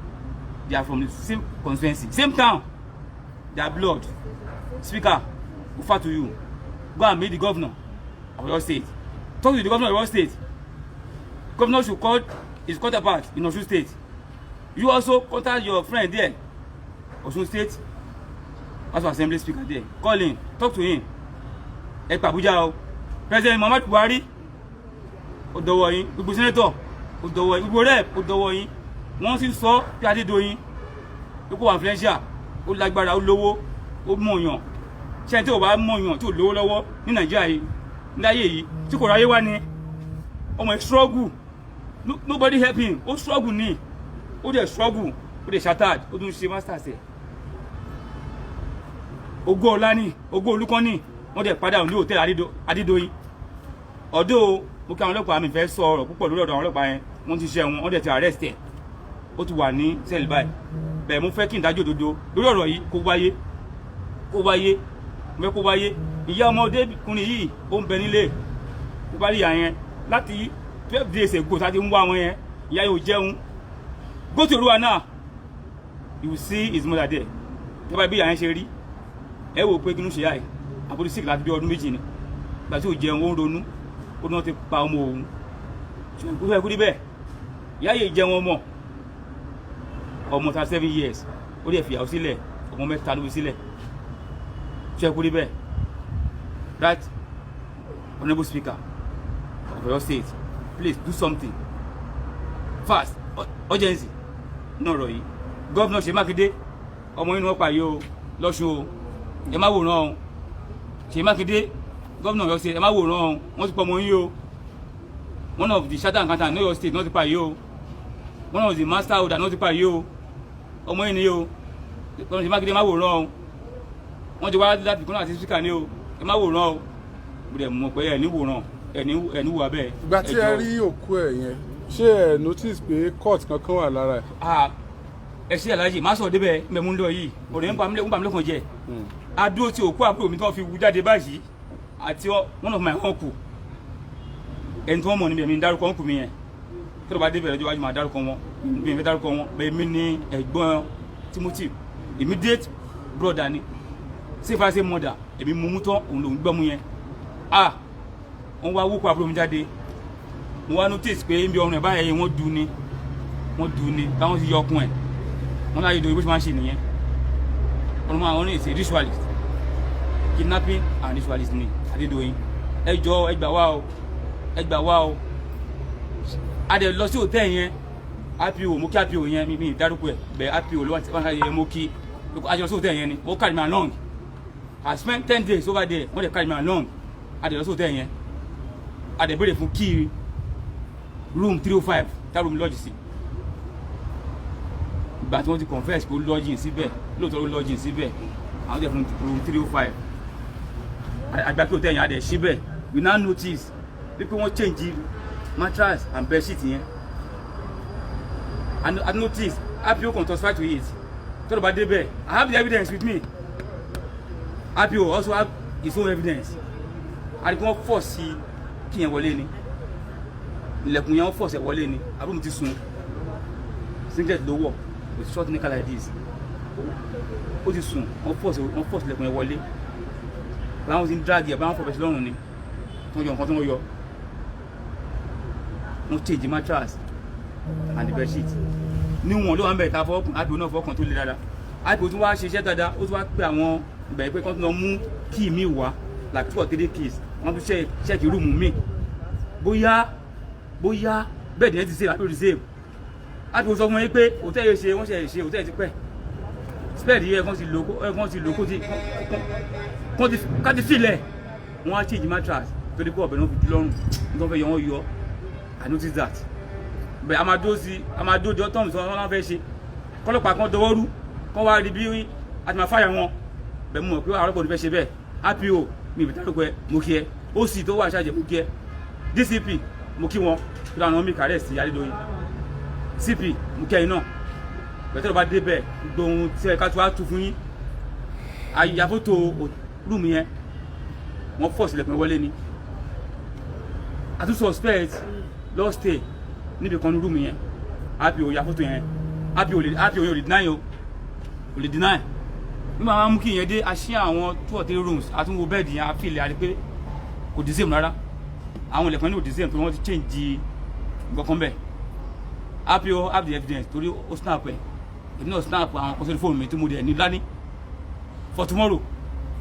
they are from the same constituency, same town, their blood. Speaker, offer to you, go and meet the governor of Oyo State. Talk to the governor of Oyo State. Governor should call his counterpart in Osun State. You also contact your friend there, Osun State House of Assembly Speaker there. Call him, talk to him. Ẹ pa Abuja o. President Muhammadu Buhari, ó dọwọ́ yín. Gbogbo senator, ó dọwọ́ yín. Gbogbo rep, ó dọwọ́ yín. Wọ́n sì sọ pé Adédoyin, pé kó wà influential, ó lágbára, ó lówó, ó mọ̀yàn. Ṣé ẹni tí ò bá mọ̀yàn tí ò lówó lọ́wọ́ ní Nàìjíríà yìí, ní ayé yìí, tí kò ráyé wá ni, ọmọ struggle. Nobody help him. Ó struggle ni. Ó dẹ̀ struggle. Ó dẹ̀ shattered. Ó tún ṣe masters ẹ̀. Ògo ọlá ni, ògo olùkọ́ ni. Wọ́n dẹ̀ padà ní hòtẹ́ẹ̀lì Adédoyin. Ọ̀dọ̀ mo kí àwọn ọlọ́pàá mi fẹ́ sọ ọ̀rọ̀ púpọ̀ lórí ọ̀dọ̀ àwọn ọlọ́pàá yẹn. Wọ́n ti ṣe wọn, wọ́n dẹ̀ ti arrest ẹ̀. Ó ti wà ní cell báyìí. Bẹ́ẹ̀ mo fẹ́ kí n dájọ́ òdodo lórí ọ̀rọ̀ yìí kó wáyé. Kó wáyé. Mo fẹ́ kó wáyé. Ìyá ọmọdékùnrin yìí ó ń bẹ nílé. Ó bá rí ìyá yẹn láti 12 days ago tá ti ń wá wọn yẹn. Ìyá yóò jẹun. Go to Rwanda now. You will see his mother there. Tẹ́ bá bí ìyá yẹn ṣe rí. Ẹ wò pé kí ló ṣe yá yìí. Àbúrò sick láti bí ọdún méjì ni. Ìgbà tí ò jẹun ó ń ronú. Ó náà ti pa ọmọ òun. Ṣùgbọ́n kó fẹ́ kú níbẹ̀. Ìyá yìí jẹun ọmọ 37 years. Ó dẹ̀ fìyàwó sílẹ̀. Ọmọ 3 ló fi sílẹ̀. Ṣé kú níbẹ̀? That honourable speaker of Oyo State, please do something fast, urgency. No ọ̀rọ̀ yìí. Governor Ṣèyí Mákindé, ọmọ inú ọ̀pá yìí o, lọ́ṣun o, ẹ má wòran o. Ṣèyí Mákindé, governor Oyo State, ẹ má wòran o. Wọ́n ti pọ̀ ọmọ yìí o. One of the chartered accountants ní Oyo State náà ti pa yìí o. One of the master holder náà ti pa yìí o. Ọmọ yìí ni o. Governor Ṣèyí Mákindé, ẹ má wòran o. Wọ́n ti wá láti kúnlẹ̀ àti speaker ni o. Ẹ má wòran o. Mo dẹ̀ mọ̀ pé ẹ̀ ní wòran, ẹ̀ ní wò abẹ́. Ìgbà tí ẹ rí òkú ẹ̀ yẹn, ṣé ẹ notice pé court kankan wà lára ẹ̀? Ẹ ṣe aláàjì má sọ débẹ̀ mẹ́mú ń lọ yìí ọ̀rẹ́ ń bà mí lọ́kàn jẹ́. Adúró tí òkú àbúrò mi tí wọ́n fi wú jáde báyìí àti one of my uncle ẹni tí wọ́n mọ̀ níbi ẹ̀mí ń dárúkọ uncle mi yẹn tó ló bá débẹ̀ lọ́jọ́ wájú máa dárúkọ wọn bí mi fẹ́ dárúkọ wọn bẹ́ẹ̀ mi ní ẹ̀gbọ́n Timothy immediate brother ni sífà sí mother èmi mú tán òun lòún gbọ́mú yẹn. Wọ́n wá wúkọ àbúrò mi jáde mo wá notice pé ibi ọrùn ẹ̀ báyìí wọ́n dùn ni táwọn ti yọ ọkùn ẹ̀ wọ́n láyé ìdòwò bó ṣe máa ń ṣe nìyẹn. Ọlọ́mọ àwọn ní ìṣe ritualist kidnapping and ritualist ni Adédoyin. Ẹ jọ̀ọ́ ẹ gbà wá o a dẹ̀ lọ sí hòtẹ́ẹ̀lì yẹn RPO mo kí RPO yẹn mi ìdárúkọ ẹ̀ bẹ́ẹ̀ RPO ló wà ní mo kí a jọ sí hòtẹ́ẹ̀lì yẹn ni mo carry me along. I spent 10 days over there wọ́n dẹ̀ carry me along a dẹ̀ lọ sí hòtẹ́ẹ̀lì yẹn a dẹ̀ béèrè fún key room 305 tá room lodge sí. Ìgbà tí wọ́n ti confess pé ó lodging síbẹ̀ lóòótọ́ ó lodging síbẹ̀ àwọn tẹ̀ fún room 305 àgbà kí hòtẹ́ẹ̀lì yẹn a dẹ̀ síbẹ̀ we now notice wípé wọ́n change mattress and bedsheet yẹn and I notice RPO can testify to it tó ló bá débẹ̀ I have the evidence with me. RPO also have his own evidence àti kí wọ́n force kí yẹn wọlé ni ilẹ̀kùn yẹn wọ́n force ẹ̀ wọlé ni àbúrò mi ti sùn singlet ló wọ̀ with short knicker like this ó ti sùn wọ́n force ilẹ̀kùn yẹn wọlé báwọn ti ń drag ẹ̀ báwọn fọ̀bẹ̀ sí lọ́rùn ni wọ́n yọ nǹkan tó wọ́n yọ wọ́n change mattress and the bedsheet níwọ̀n ló wà ń bẹ̀rẹ̀ ta fọ́ọ̀kùn RPO náà fọ́ọ̀kùn tó le dáadáa RPO tún wá ṣiṣẹ́ dáadáa ó tún wá pé àwọn ìgbà pé kán tún lọ mú key mi wá like 2 or 3 keys wọ́n tún ṣẹ́ẹ̀kì rúùmù mi bóyá bẹ́ẹ̀ ni ẹ ti ṣe RPO ti save RPO sọ fún mi pé hòtẹ́ẹ̀lì ṣe wọ́n ṣe hòtẹ́ẹ̀lì ti pẹ́ spẹ́ẹ̀dì yẹ kán ti lò ká ti filẹ̀ wọ́n á change mattress torí pé ọ̀bẹ náà fi lọ́rùn nítorí fẹ́ yọ wọ́n yọ I noticed that bẹ́ẹ̀ amadó jọ tọ́mù sọ wọ́n fẹ́ ṣe kọ́lọ́pàá kan dọwọ́ rú kán wá rí bí àti máa fáyà wọn bẹ́ẹ̀ mú mọ̀ pé àwọn ọlọ́pàá ò ní fẹ́ ṣe bẹ́ẹ̀ RPO mi ìbí dárúkọ ẹ mo kí ẹ OC tó wà ṣáàjẹ mo kí ẹ DCP mo kí wọn tó dáná mi kàrẹ́ sí Adédoyin CP mo kí ẹyin náà bẹ́ẹ̀ tó lọ bá dé bẹ́ẹ̀ gbóhun tí ẹ ká tó wá tu fún yín àyà fótó rúùmù yẹn wọ́n fọ̀ sílẹ̀ pẹ́ wọlé ni àtúnṣe suspect lọ stay níbi kan ní rúùmù yẹn RPO ya fótó yẹn RPO yẹn ò lè deny o ò lè deny nígbà wọn mú kí ìyẹn dé a ṣí àwọn 2 or 3 rooms àtúnwò bẹ́ẹ̀dì yẹn a fìlẹ̀ àti pé kò dì sèmù rárá àwọn ilẹ̀kùn ní òdìsẹ́ pé wọ́n ti change gbọ́kàn bẹ́ẹ̀ IPO have the evidence torí ó snap ẹ̀ èmi náà snap àwọn kan sórí fóònù mi tí mo dẹ̀ ní lání for tomorrow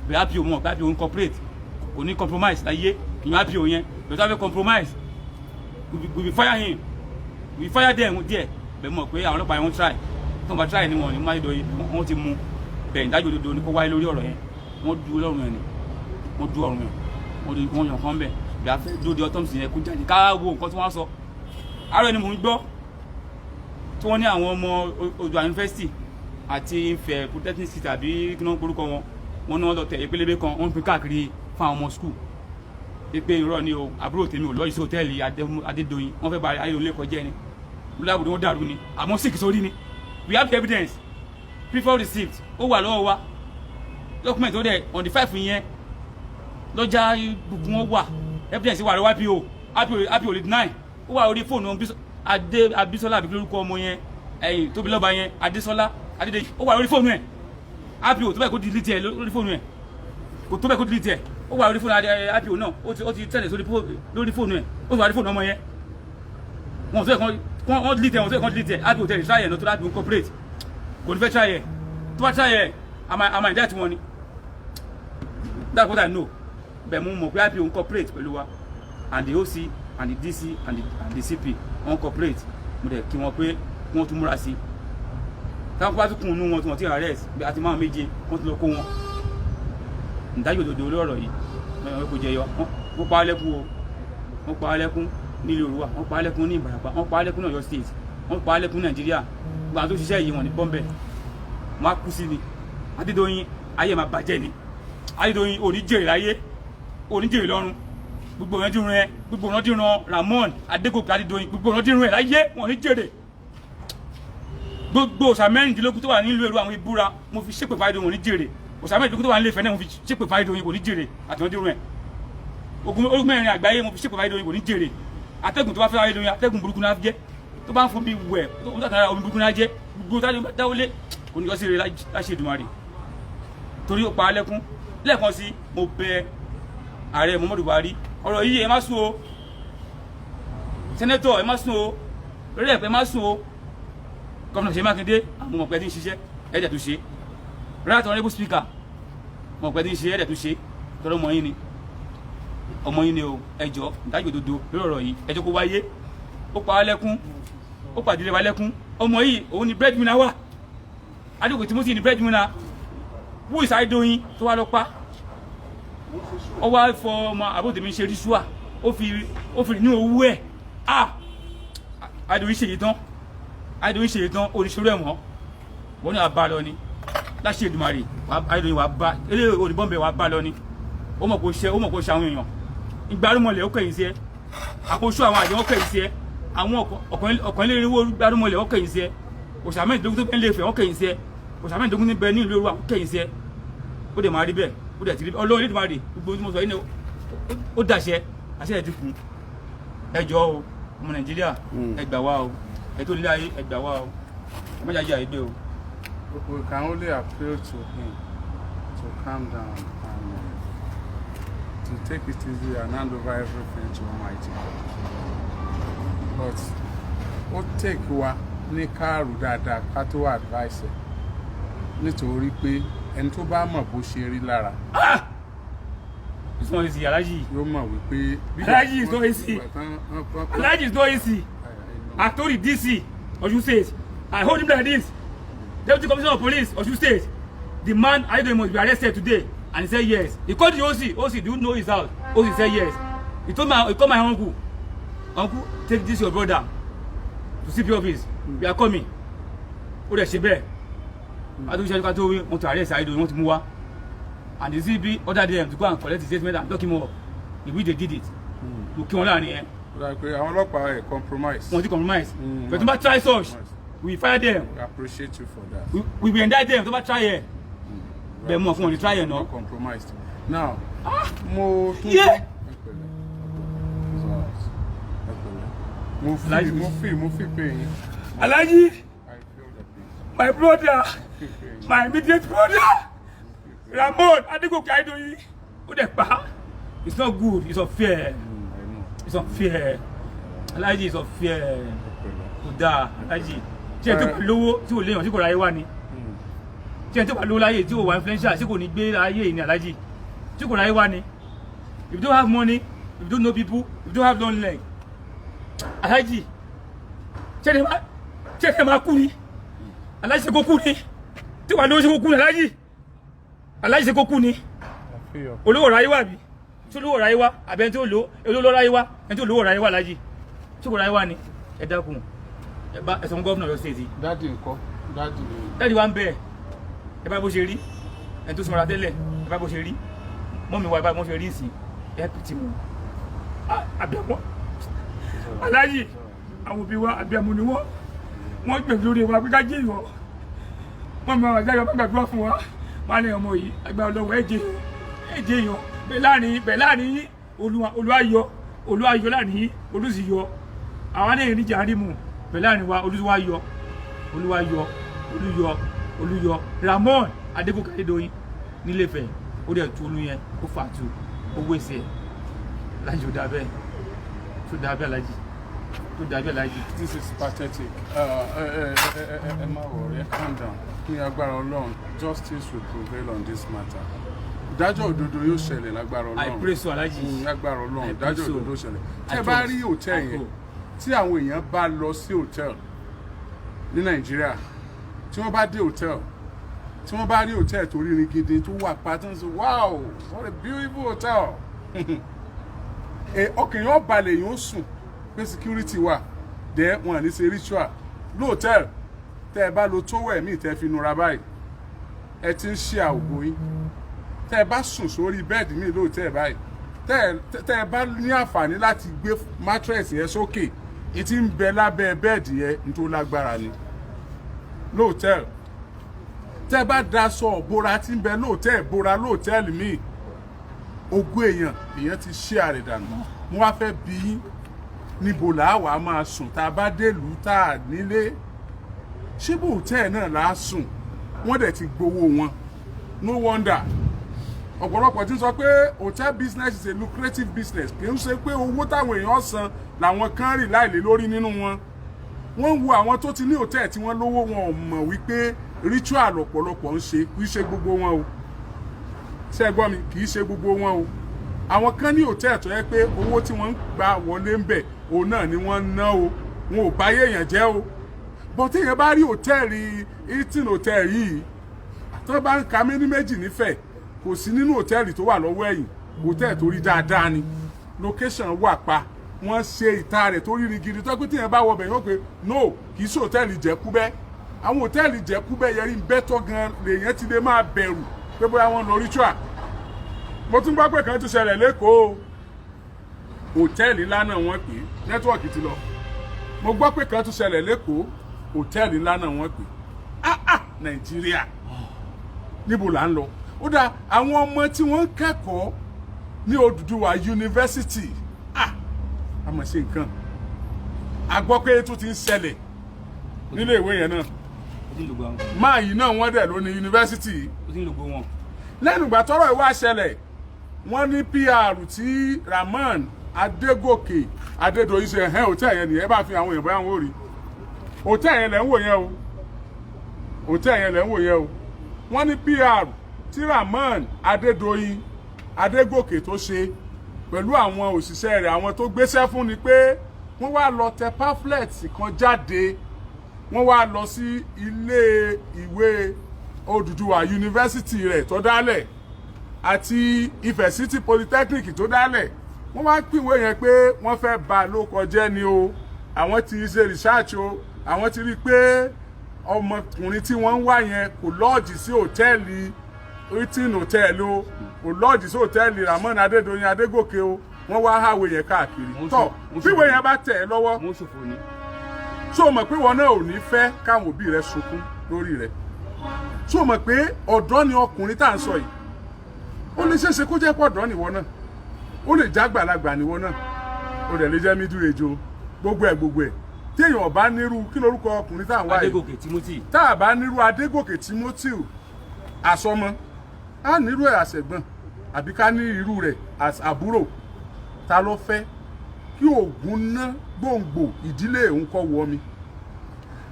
bẹ́ẹ̀ IPO mọ̀ bẹ́ẹ̀ IPO ń corporate kò ní compromise láyé ìyẹn IPO yẹn bẹ́ẹ̀ tó fẹ́ compromise we fire him we fire them díẹ̀ bẹ́ẹ̀ mọ̀ pé àwọn ọlọ́pàá yẹn wọ́n try tó ń bá try ni wọ́n ní máa dọ̀ yìí wọ́n ti mú bẹ́ẹ̀ ìdájọ́ òdodo ní kó wáyé lórí ọ̀rọ̀ yẹn wọ́n du ọlọ́run yẹn ni wọ́n du ọ̀run yẹn wọ́n yàn kán bẹ́ẹ̀ bí a fẹ́ dúró de autopsy yẹn kó jáde ká wo nǹkan tí wọ́n sọ àárọ̀ ni mò ń gbọ́ tí wọ́n ní àwọn ọmọ Oòduà University àti Ifẹ̀ Polytechnic City àbí kí wọ́n porúkọ wọn ní wọ́n lọ tẹ̀ ìpélébé kan wọ́n ń pín káàkiri fún àwọn ọmọ school pé irọ́ ni o àbúrò tèmi ò lọ ìṣó hòtẹ́ẹ̀lì Adédoyin wọ́n fẹ́ ba ayé olè kọjá ni lábùdó wọn dàrú ni àmọ́ sick sórí ni we have evidence before receipt ó wà lọ́wọ́ wa document ó dẹ̀ on the 5 yẹn lọ́jà gbogbo wọn wà evidence wà lọ́wọ́ IPO lè deny ó wà orí fóònù Abisola àbí lórúkọ ọmọ yẹn ẹ̀yìn tóbi lọ́ba yẹn Adésọlá Adédèjì ó wà lórí fóònù ẹ̀ IPO tó bẹ́ẹ̀ kó delete ẹ̀ lórí fóònù ẹ̀ kò tó bẹ́ẹ̀ kó delete ẹ̀ ó wà lórí fóònù IPO náà ó ti tẹ̀lé lórí fóònù ẹ̀ ó wà lórí fóònù ọmọ yẹn wọn tó yẹ kán delete ẹ̀ wọn tó yẹ kán delete ẹ̀ IPO tẹ̀lé try ẹ̀ náà tó láti incorporate kò ní fẹ́ try ẹ̀ tó bá try ẹ̀ àmà ìdá tí wọ́n ni that's what I know bẹ́ẹ̀ mo mọ̀ pé IPO incorporate pẹ̀lú wa and the OC and the DC and the CP wọ́n cooperate mo dẹ̀ kí wọ́n pé wọ́n tún múra sí i táwọn bá tún kún inú wọn tí wọ́n ti arrest bí àti máa méje wọ́n tún lọ kó wọn ìdájọ́ òdodo lórí ọ̀rọ̀ yìí wọ́n kò jẹyọ wọ́n pa á lẹ́kún o wọ́n pa á lẹ́kún nílé Òrùwà wọ́n pa á lẹ́kún ní Ìbàràpá wọ́n pa á lẹ́kún ní Ọ̀yọ́ state wọ́n pa á lẹ́kún ní Nàìjíríà gbogbo àwọn tó ṣiṣẹ́ yìí wọ́n ní bọ́m̀bẹ̀ wọ́n á kú sí ni Adédoyin ayé máa bàjẹ́ ni Adédoyin ò ní jèrè láyé ò ní jèrè lọ́run gbogbo ọ̀nà dìrun ẹ gbogbo ọ̀nà dìrun Ramon Adégòkè Adédoyin gbogbo ọ̀nà dìrun ẹ láyé wọn ní jèrè gbogbo òsà mẹ́rìndínlógún tó wà nílùú Èrú àwọn ìbúra mo fi ṣépè fún Adédoyin wọn ní jèrè òsà mẹ́rìndínlógún tó wà nílé Ifẹ̀ náà mo fi ṣépè fún Adédoyin wọn ní jèrè àtìwọ́n dìrun ẹ ogun mẹ́rin àgbáyé mo fi ṣépè fún Adédoyin wọn ní jèrè atẹ́gùn tó bá fẹ́ Adédoyin atẹ́gùn burúkú náà jẹ́ tó bá ń fún bí wẹ̀ tó ń tàkàrà omi burúkú náà jẹ́ gbogbo dáwọlé kò ní yọ sí rere láṣẹ Èdùmàrè torí ó pa á lẹ́kún lẹ́ẹ̀kan sí mo bẹ ààrẹ Muhammadu Buhari ọ̀rọ̀ yìí ẹ má sùn o sẹ́nẹ́tọ̀ ẹ má sùn o rẹ́ẹ̀pẹ́ ẹ má sùn o gọ́ọ̀nà Ṣèyí Mákindé àwọn ọmọ ọ̀pẹ tí ń ṣiṣẹ́ ẹ̀dẹ̀ tó ṣe right honourable speaker ọmọ ọ̀pẹ tí ń ṣe ẹ̀dẹ̀ tó ṣe tọ́lọ́ ọmọ yín ni o ẹjọ́ ìdájọ́ òdodo lórí ọ̀rọ̀ yìí ẹjọ́ kó wáyé ó pa á lẹ́kún ó pàdé wa lẹ́kún ọmọ yìí òun ni breadwinner wà Adédoyin Timothy ni breadwinner who is Adédoyin tó wá lọ pa ó wá fọ ọmọ àbúrò tèmi ṣe ríṣùà ó fi ní owó ẹ̀ Adédoyin ṣèyí tán oníṣòro ẹ̀ mọ́ wọ́n ní àbá lọ ni láṣẹ Èdùmàrè Adédoyin wà bá eléyìí olùbọ́nbẹ̀ wà bá lọ ni ó mọ̀ kó ṣe àwọn èèyàn ìgbárùmọ̀lẹ̀ ó kẹ̀yìn sí ẹ àkóso àwọn àjẹ́ ó kẹ̀yìn sí ẹ àwọn ọ̀kànlélẹ́rìnwó gbárùmọ̀lẹ̀ ó kẹ̀yìn sí ẹ òṣàmẹ́ẹ̀dógún tó bẹ́ẹ̀ lè fẹ́ ó kẹ̀yìn sí ẹ òṣàmẹ́ẹ̀dógún ní bẹ́ẹ̀ ní ìlú Èrúwà ó kẹ̀yìn sí ẹ ó dẹ̀ máa rí bẹ́ẹ̀ ó dẹ̀ ti rí Ọlọ́run Elédùmarè gbogbo tí mo sọ yìí ni ó dàṣẹ àṣẹ ẹ̀ ti kù ẹjọ́ o ọmọ Nàìjíríà ẹ gbà wá o ẹ tó nílé ayé ẹ gbà wá o ẹ má jàjẹ́ àyè gbé o. We can only appeal to him to calm down and to take it easy and hand over everything to Almighty God. But ó take wa ní káàrù dáadáa ká tó advice ẹ̀ nítorí pé ẹni tó bá mọ̀ bó ṣe rí lára. It's not easy, Alhaji. Yóò mọ̀ wípé. Alhaji is not easy. Alhaji is not easy. I told the DC Osun State. I hold him like this. Deputy Commissioner of Police Osun State. The man Adédoyin must be arrested today. And he said yes. He called the OC. OC, do you know his house? OC said yes. He called my uncle. Uncle, take this your brother to CP office. We are coming. Ó dẹ̀ ṣe bẹ́ẹ̀. Adédoyin ṣe ká tó wí wọ́n to arrest Adédoyin wọ́n ti mú wá. And the CP ordered them to go and collect his statement and lock him up. If we they did it. To kí wọn láàrin yẹn. Àwọn ọlọ́pàá ẹ̀ compromise. Wọ́n ti compromise. But tó bá try such, we fire them. We appreciate you for that. We will indict them tó bá try yẹn. Bẹ́ẹ̀ mọ̀ fún wọn ní try yẹn náà. Compromised. Now, mo tún mo fi pain. Alhaji, my brother, my immediate brother, Ramon Adégòkè Adédoyin, ó dẹ̀ pa. It's not good, it's unfair. it's unfair aláàjì it's unfair kò dáa aláàjì tí ẹ tó bá lówó tí ò léèyàn tí kò ráyé wá ni tí ẹ tó bá lówó láyé tí ò wá influential tí kò ní gbé ayé yìí ní aláàjì tí kò ráyé wá ni if you don't have money if you don't know people if you don't have long leg aláàjì tí ẹ máa kú ni aláàjì ṣe kó kú ni tí wàá lówó ṣe kó kú ni aláàjì ṣe kó kú ni olówó ráyé wá bí tí olówó ráyé wá àbẹ tí olówó ráyé wá ẹni tí olówó ráyé wá aláàjì tí kò ráyé wá ni ẹ dákun ẹ bá ẹsọ gómìnà lọ stéètì. dáàdì ńkọ́ dáàdì wa ń bẹ ẹ bá bó ṣe rí ẹni tó sọra tẹ́lẹ̀ ẹ bá bó ṣe rí mọ́mí wa ẹ bá bó ṣe rí ìsìn ẹ pìtì mu àbẹ̀wọ́ aláàjì àwọn òbí wa àbẹ̀mú ni wọ́n gbẹ̀gbẹ̀ lórí wa pé ká jẹ́ ìwọ wọ́n máa wà jáde wọ́n gbàdúrà fún wa máa ní ọmọ yìí agbára ọlọ́wọ́ ẹ̀jẹ̀ èèyàn bẹ́ẹ̀ láàrin yín olúwayọ láàrin yín olùsìyọ àwọn anéyìn ní jàrímù bẹ́ẹ̀ láàrin wa olúyọ Ramon Adégòkè Adédoyin nílẹ̀fẹ̀ ó dẹ̀ tu olú yẹn ó fà tu owó ẹsẹ̀ lájì ó dà bẹ́ẹ̀ tó dà bẹ́ẹ̀ lájì tó dà bẹ́ẹ̀ lájì. This is pathetic. Ẹ má worry, calm down. Ní agbára Ọlọ́run, justice will prevail on this matter. Ìdájọ́ òdodo yóò ṣẹlẹ̀ lágbára Ọlọ́run. I pray so Alhaji. Lágbára Ọlọ́run, ìdájọ́ òdodo yóò ṣẹlẹ̀. Tẹ́ bá rí hòtẹ́ẹ̀lì yẹn, tí àwọn èèyàn bá lọ sí hòtẹ́ẹ̀lì ní Nàìjíríà, tí wọ́n bá dé hòtẹ́ẹ̀lì, tí wọ́n bá rí hòtẹ́ẹ̀lì tó rírin gidi tó wà pa tó ń sọ wow what a beautiful hotel. Ọkàn yóò balẹ̀ yóò sùn pé security wà dẹ́ wọn ní ṣe ritual lóòtẹ́ẹ̀lì tẹ́ ẹ bá lo tówẹ̀ míì tẹ́ fi nura báyìí ẹ ti ń ṣe àwògùn yín tẹ́ ẹ bá sùn sórí bẹ́ẹ̀dì míì lóòtẹ́ẹ̀lì báyìí tẹ́ ẹ bá ní àǹfààní láti gbé mattress yẹn sókè ìtì ń bẹ lábẹ́ bẹ́ẹ̀dì yẹn nítorí lágbára ni lóòtẹ́ẹ̀lì tẹ́ ẹ bá daṣọ òbora tí ń bẹ lóòtẹ́ẹ̀lì bora lóòtẹ́ẹ̀lì míì ogún èèyàn ti ṣe àrèdànù wọn wá fẹ́ bí yín níbo làá wàá máa sùn tá a bá délùú tá a nílé ṣé bó hòtẹ́ẹ̀ náà làá sùn wọ́n dẹ̀ ti gbowó wọn no wonder ọ̀pọ̀lọpọ̀ ti sọ pé hotel business is a lucrative business kì í ṣe pé owó táwọn èèyàn san làwọn kan rì láìlé lórí nínú wọn wọ́n ń wo àwọn tó ti ní hòtẹ́ẹ̀ tí wọ́n lówó wọn ò mọ̀ wípé ritual ọ̀pọ̀lọpọ̀ ń ṣe kì í ṣe gbogbo wọn o ṣé ẹ gbọ́ mi kì í ṣe gbogbo wọn o àwọn kan ní hòtẹ́ẹ̀ tó yẹ pé owó tí wọ́n ń gbà wọlé ń bẹ̀ òun náà ni wọ́n ń ná o wọn ò bá yéèyàn jẹ́ o bọ́ tí èèyàn bá rí hòtẹ́ẹ̀lì hilton hòtẹ́ẹ̀lì yìí tó bá ń ka mí ní méjì nífẹ̀ẹ́ kò sí nínú hòtẹ́ẹ̀lì tó wà lọ́wọ́ ẹ̀yìn hòtẹ́ẹ̀lì tó rí dáadáa ni location wà pa wọ́n ṣe ìta rẹ̀ tó rí rigidi tó pé tí èèyàn bá wọ bẹ̀ yóò pé no kì í ṣe hòtẹ́ẹ̀lì jẹ́kúbẹ́ àwọn hòtẹ́ẹ̀lì jẹ́kúbẹ́ yẹn rí bẹ́tọ̀ gan lèèyàn ti lè máa bẹ̀rù pé bóyá wọ́n lọ ritual mo tún gbọ́ pé kan tún ṣẹlẹ̀ lẹ́kọ̀ọ́ hòtẹ́ẹ̀lì ńlá náà wọ́n pè é nẹ́tíwọ̀kì ti lọ mo gbọ́ pé kan tún ṣẹlẹ̀ lẹ́kọ̀ọ́ hòtẹ́ẹ̀lì ńlá náà wọ́n pè é Nàìjíríà níbo là ń lọ ó dà àwọn ọmọ tí wọ́n ń kẹ́kọ̀ọ́ ní Odùduwà yunifásitì a mọ̀ ṣe nǹkan a gbọ́ pé tó ti ń ṣẹlẹ̀ nílé ìwé yẹn náà máa yìí náà wọ́n dẹ̀ ló ní yunifásitì lẹ́nu ìgbà tọ́rọ̀ ìwà ṣẹlẹ̀ wọ́n ní PR tí Ramon Adégòkè Adédoyin ṣe hẹ́ hòtẹ́ẹ̀lì yẹn nìyẹn bá fi àwọn èèyàn bóyá wọn ò rí hòtẹ́ẹ̀lì yẹn lẹ́ ń wò yẹn o hòtẹ́ẹ̀lì yẹn lẹ́ ń wò yẹn o wọ́n ní PR tí Ramon Adédoyin Adégòkè tó ṣe pẹ̀lú àwọn òṣìṣẹ́ rẹ̀ àwọn tó gbéṣẹ́ fún ni pé wọ́n wá lọ tẹ pamphlet kan jáde wọ́n wá lọ sí ilé ìwé Odùduwà yunifásitì rẹ̀ tó dálẹ̀ àti Ifẹ̀ City Polytechnic tó dálẹ̀ wọ́n wá pínwé yẹn pé wọ́n fẹ́ bà lórúkọ jẹ́ ni o àwọn ti ṣe research o àwọn ti rí i pé ọmọkùnrin tí wọ́n ń wá yẹn kò lọ́ọ̀jì sí hòtẹ́ẹ̀lì hilton hotel o kò lọ́ọ̀jì sí hòtẹ́ẹ̀lì Ramon Adédoyin Adégòkè o wọ́n wá háwé yẹn káàkiri tọ́ fíwé yẹn bá tẹ̀ ẹ́ lọ́wọ́ ṣó mọ̀ pé wọn náà ò ní fẹ́ káwọn òbí rẹ̀ sunkún lórí rẹ̀ ṣó mọ̀ pé ọ̀dọ́ ni ọkùnrin tá à ń sọ yìí ó lè ṣeéṣe kó jẹ́ pọ̀ ọ̀dọ́ nìwọ náà ó lè jágbàlagbà nìwọ náà ó dẹ̀ lè jẹ́ middle age o gbogbo ẹ̀ tí èèyàn bá nírú kí lórúkọ ọkùnrin tá à ń wáyé Adégòkè Timothy tá a bá nírú Adégòkè Timothy àsọmọ á nírú ẹ̀ àṣẹ̀gbọ́n àbí ká ní irú rẹ̀ àbúrò ta ló fẹ́ kí ògùn ná gbòǹgbò ìdílé òun kọ́ wọ mi?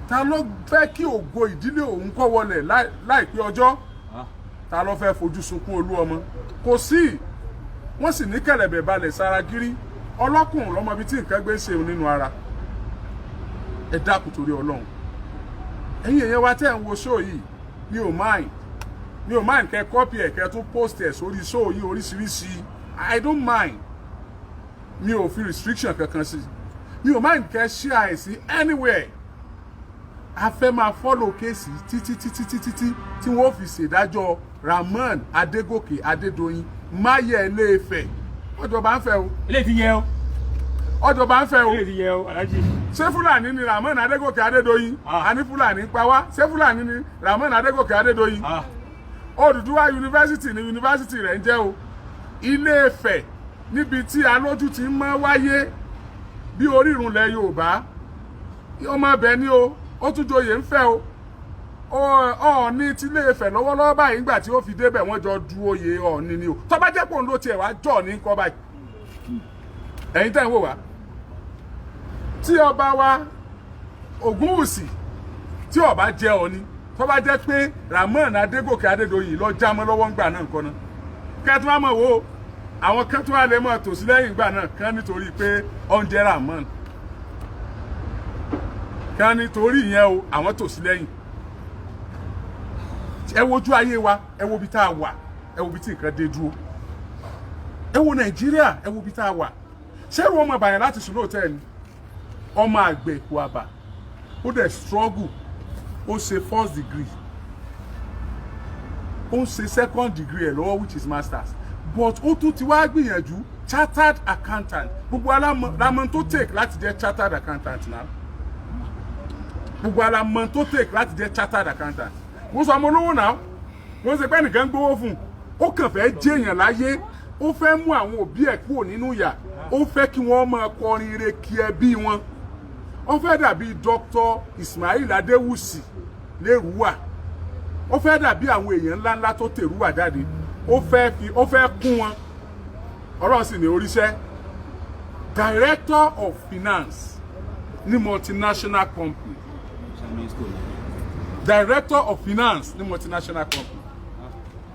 Ta ló fẹ́ kí ògo ìdílé òun kọ́ wọlẹ̀ láìpẹ́ ọjọ́? Ta ló fẹ́ fojú sunkún Olúọmọ? Kò sí. Wọ́n sì ní kẹ̀lẹ̀bẹ̀ balẹ̀ sára gírí. Ọlọ́kùnrin lọ́mọ bí tí nǹkan gbé ṣe nínú ara. Ẹ dákun torí Ọlọ́run. Ẹ̀yin èèyàn wa tẹ́ ń wo show yìí, mi ò mind kẹ́ copy ẹ̀ kẹ́ tún post ẹ̀ sórí show yìí oríṣiríṣi. I don't mind. Mi ò fi restriction kankan sí. Mi ò mind kẹ́ share ẹ̀ sí anywhere. A fẹ́ máa follow kéèsì títí tí wọ́n fi ṣèdájọ́ Rahmon Adégòkè Adédoyin máyẹ̀ Ilé-Ifẹ̀. Ọjọba ń fẹ́ o. Ilé ti yẹ o. Ọjọba ń fẹ́ o. Ilé ti yẹ o, Alhaji. Ṣé Fúlàní ni Rahmon Adégòkè Adédoyin? A ní Fúlàní pa wá. Ṣé Fúlàní ni Rahmon Adégòkè Adédoyin? Odùduwà yunifásitì ni yunifásitì rẹ̀ ń jẹ́ o. Ilé-Ifẹ̀ níbi tí alójú ti máa wáyé bí orírun lẹ̀ Yorùbá. Ọmọ ibẹ̀ ni o. Ó tún joyè ń fẹ́ o. Ọọ̀ni ti Ilé-Ifẹ̀ lọ́wọ́lọ́wọ́ báyìí nígbà tí ó fi débẹ̀ wọ́n jọ du oyè Ọọ̀ni ni o. Tó bá jẹ́ pé òun ló tiẹ̀ wá jọ̀ ní kọ́ báyìí. Ẹ̀yin tẹ́ ń wò wá. Tí ọba wa Ògúnwùsì tí ọba jẹ́ Ọọ̀ni, tó bá jẹ́ pé Rahmon Adégòkè Adédoyin lọ jámọ́ lọ́wọ́ ńgbà náà nǹkan náà. Kẹ́tù wá mọ̀ wo àwọn kẹ́tù wá lè mọ̀ tòsí lẹ́yìn ìgbà náà kán nítorí pé oúnjẹ Rahmon. Kán nítorí ìyẹn o àwọn tòsí lẹ́yìn. Ẹ wojú ayé wa, ẹ wo bí tá a wà, ẹ wo bí tí nǹkan dé dúró. Ẹ wo Nàìjíríà, ẹ wo bí tá a wà. Ṣé irú ọmọ bàyàn láti sùn lóòótọ́ ni? Ọmọ àgbẹ̀ kò àbà. Ó dẹ̀ struggle. Ó ṣe first degree. Ó ń ṣe second degree ẹ̀ lọ́wọ́ which is masters. But ó tún ti wá gbìyànjú chartered accountant. Gbogbo alámọ̀ tó take láti jẹ́ chartered accountant náà. Gbogbo alámọ̀ tó take láti jẹ́ chartered accountant. Mo sọ ọmọ olówó náà. Wọ́n ṣe pé nìkan gbówó fún un. Ó kàn fẹ́ jẹ́ èèyàn láyé. Ó fẹ́ mú àwọn òbí ẹ̀ kúrò nínú ìyà. Ó fẹ́ kí wọ́n máa kọrin ire kí ẹbí wọn. Ó fẹ́ dàbí Dr. Ismail Adéwùsì lérúwà. Ó fẹ́ dàbí àwọn èèyàn ńláńlá tó tèrúwà jáde. Ó fẹ́ kún wọn. Ọlọ́run sì ní oríṣẹ́. Director of Finance ní multinational company. Director of Finance ní multinational company.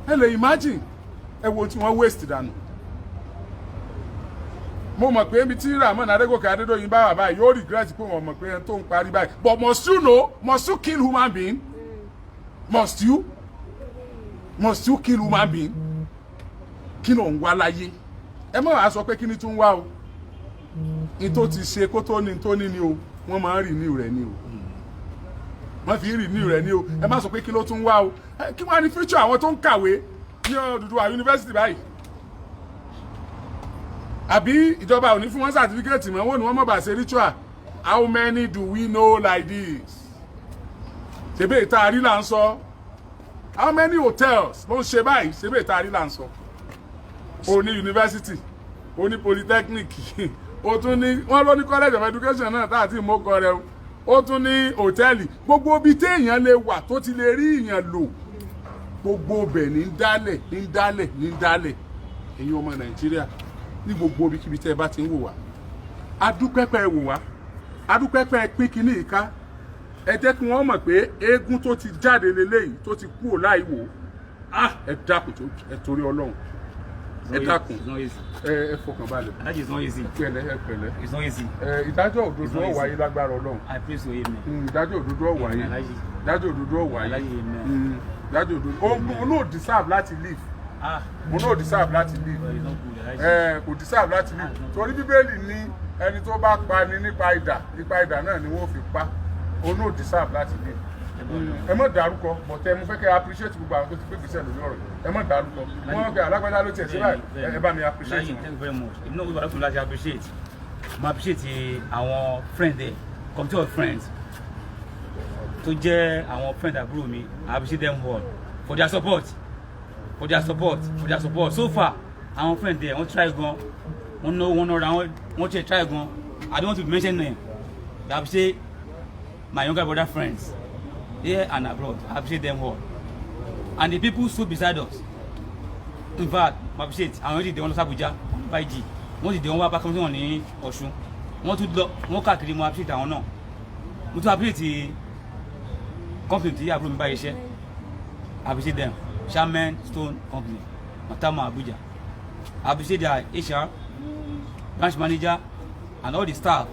Ẹ lè imagine ẹ wo tí wọ́n waste dànù. Mo mọ̀ pé ibi tí Rahmon Adégòkè Adédoyin bá wà báyìí yóò regret pé wọ́n mọ̀ pé ẹni tó ń parí báyìí. But must you know? Must you kill human being? Must you? Must you kill human being? Kí ló ń wá láyé? Ẹ má wá sọ pé kí ni tún wá o. Ní tó ti ṣe kó tó ní ni o. Wọ́n máa ń renew rẹ̀ ni o. Wọ́n fi renew rẹ̀ ni o. Ẹ má sọ pé kí ló tún wá o. Kí wọ́n á ní future àwọn tó ń kàwé ní Odùduwà University báyìí. Àbí ìjọba ò ní fún wọn certificate mọ́ wọ́n ní wọ́n mọ̀ bá ṣe ritual. How many do we know like this? Ṣebí ìta àrí là ń sọ. How many hotels ló ń ṣe báyìí? Ṣebí ìta àrí là ń sọ. O ní university, o ní polytechnic, o tún ní wọ́n ló ní college of education náà tá àti ìmọ̀kọ rẹ̀ o. Ó tún ní hòtẹ́ẹ̀lì. Gbogbo ibi téèyàn lè wà tó ti lè rí ìyàn lò. Gbogbo ibẹ̀ ní dálẹ̀. Ẹ̀yin ọmọ Nàìjíríà ní gbogbo ibikíbi tẹ́ ẹ bá ti ń wò wá. Adúpẹ́pẹ́ wò wá. Adúpẹ́pẹ́ pín kíní ìka. Ẹ jẹ́ kí wọ́n mọ̀ pé eégún tó ti jáde leléyìí tó ti kúrò láì wò. Ẹ dákun tó ẹ torí Ọlọ́run. Ẹ dákun. Ẹ fọkàn balẹ̀. That is not easy. Ẹ pẹ̀lẹ́. It's not easy. Ìdájọ́ òdodo ó wáyé lágbára Ọlọ́run. I pray so, amen. Ìdájọ́ òdodo ó wáyé. Ìdájọ́ òdodo ó wáyé. Ìdájọ́ òdodo. Mo no deserve láti live. Mo no deserve láti live. Kò deserve láti live. Torí Bíbélì ní ẹni tó bá pa ni nípa idà náà ni wọ́n fi pa. O no deserve láti live. Ẹ má dárúkọ but mo fẹ́ kẹ́ appreciate gbogbo àwọn tó ti gbé gbèsè lórí ọ̀rọ̀. Ẹ má dárúkọ. Wọ́n kẹ́ alágbádá ló tiẹ̀ sí báyìí. Ẹ bá mi appreciate. Thank you very much. If not, we would like to appreciate. Mo appreciate our friends there, committee of friends. Tó jẹ́ àwọn friends àbúrò mi, I appreciate them all for their support. So far, our friends there, wọ́n try gan, wọ́n try gan. I don't want to mention them. But I appreciate my younger brother friends here and abroad. I appreciate them all. And the people stood beside us. In fact, I appreciate. I already they want to Abuja, 5G. wọ́n ti dé wọ́n wá bá kọ́míṣọ́nà ní Ọ̀ṣun wọ́n tún lọ wọ́n káàkiri mo appreciate àwọn náà mo tún appreciate company tí àbúrò mi bá iṣẹ́ appreciate them Charmaine Stone Company Matama Abuja appreciate their HR branch manager and all the staff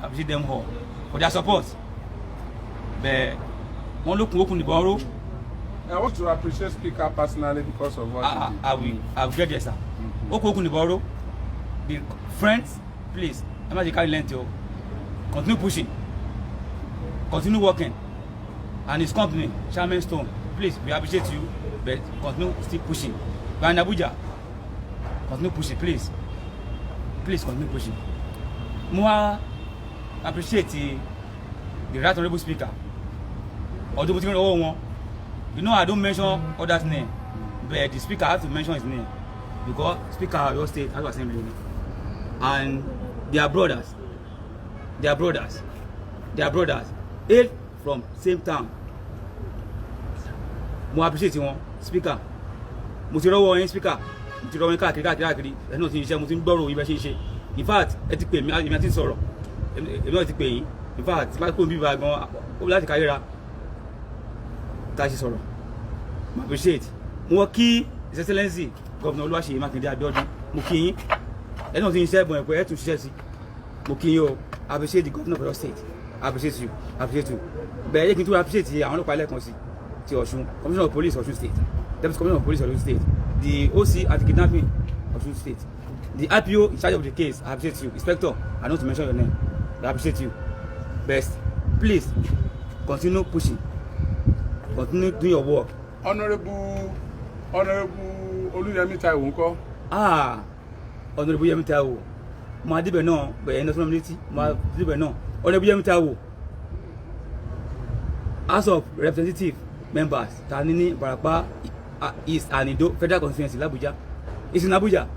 appreciate them all for their support bẹ́ẹ̀ wọ́n lókun okùn nìbọn ró. I want to appreciate Speaker personally because of what he did. I will get there, sir. Okun nìbọn ró. The friends, please, ẹ má ṣe carry length o. Continue pushing. Continue working. And his company, Charmaine Stone, please, we appreciate you, but continue still pushing. We are in Abuja. Continue pushing, please. Please continue pushing. Mo appreciate the right honorable speaker. Although we don't know one, you know I don't mention others' name, but the speaker has to mention his name because speaker of your state has to assembly, and they are brothers. They are brothers. They are brothers. Hail from same town. Mo appreciate wọn speaker. Mo ti rọ́wọ́ yín speaker. Mo ti rọ́wọ́ yín káàkiri. Ẹ náà ti ń ṣe mo ti ń gbọ́rọ̀ ibẹ̀ ṣe ń ṣe. In fact, ẹ ti pè mí èmi àti sọ̀rọ̀. Èmi náà ti pè yín. In fact, tí bá kó mi bá gan ó láti káyéra. Tá a ṣe sọ̀rọ̀. Mo appreciate. Mo wọ kí His Excellency Governor Oluwaseyi Makinde Abiodun. Mo kí yín. Ẹ náà ti ń ṣe ẹ̀bùn ẹ̀pẹ́ ẹ̀ tún ṣiṣẹ́ sí. Mo kí yín o. I appreciate the governor of your state. I appreciate you. I appreciate you. Bẹ́ẹ̀ yẹ kí n tún appreciate àwọn ọlọ́pàá ẹlẹ́kan sí ti Ọ̀ṣun, Commissioner of Police Ọ̀ṣun State, Deputy Commissioner of Police Ọ̀ṣun State, the OC anti-kidnapping Ọ̀ṣun State, the IPO in charge of the case. I appreciate you. Inspector, I don't want to mention your name. I appreciate you. Best, please continue pushing. Continue doing your work. Honorable Olúyẹmí Táíwò ńkọ́? Honorable Yẹmí Táíwò. Mo adébẹ̀ náà bẹ̀rẹ̀ ẹni ọ̀sán létí. Mo adébẹ̀ náà. Honorable Yẹmí Táíwò. House of Representative members Tanini Barapa East and Ido Federal Constituency l'Abuja. It's in Abuja.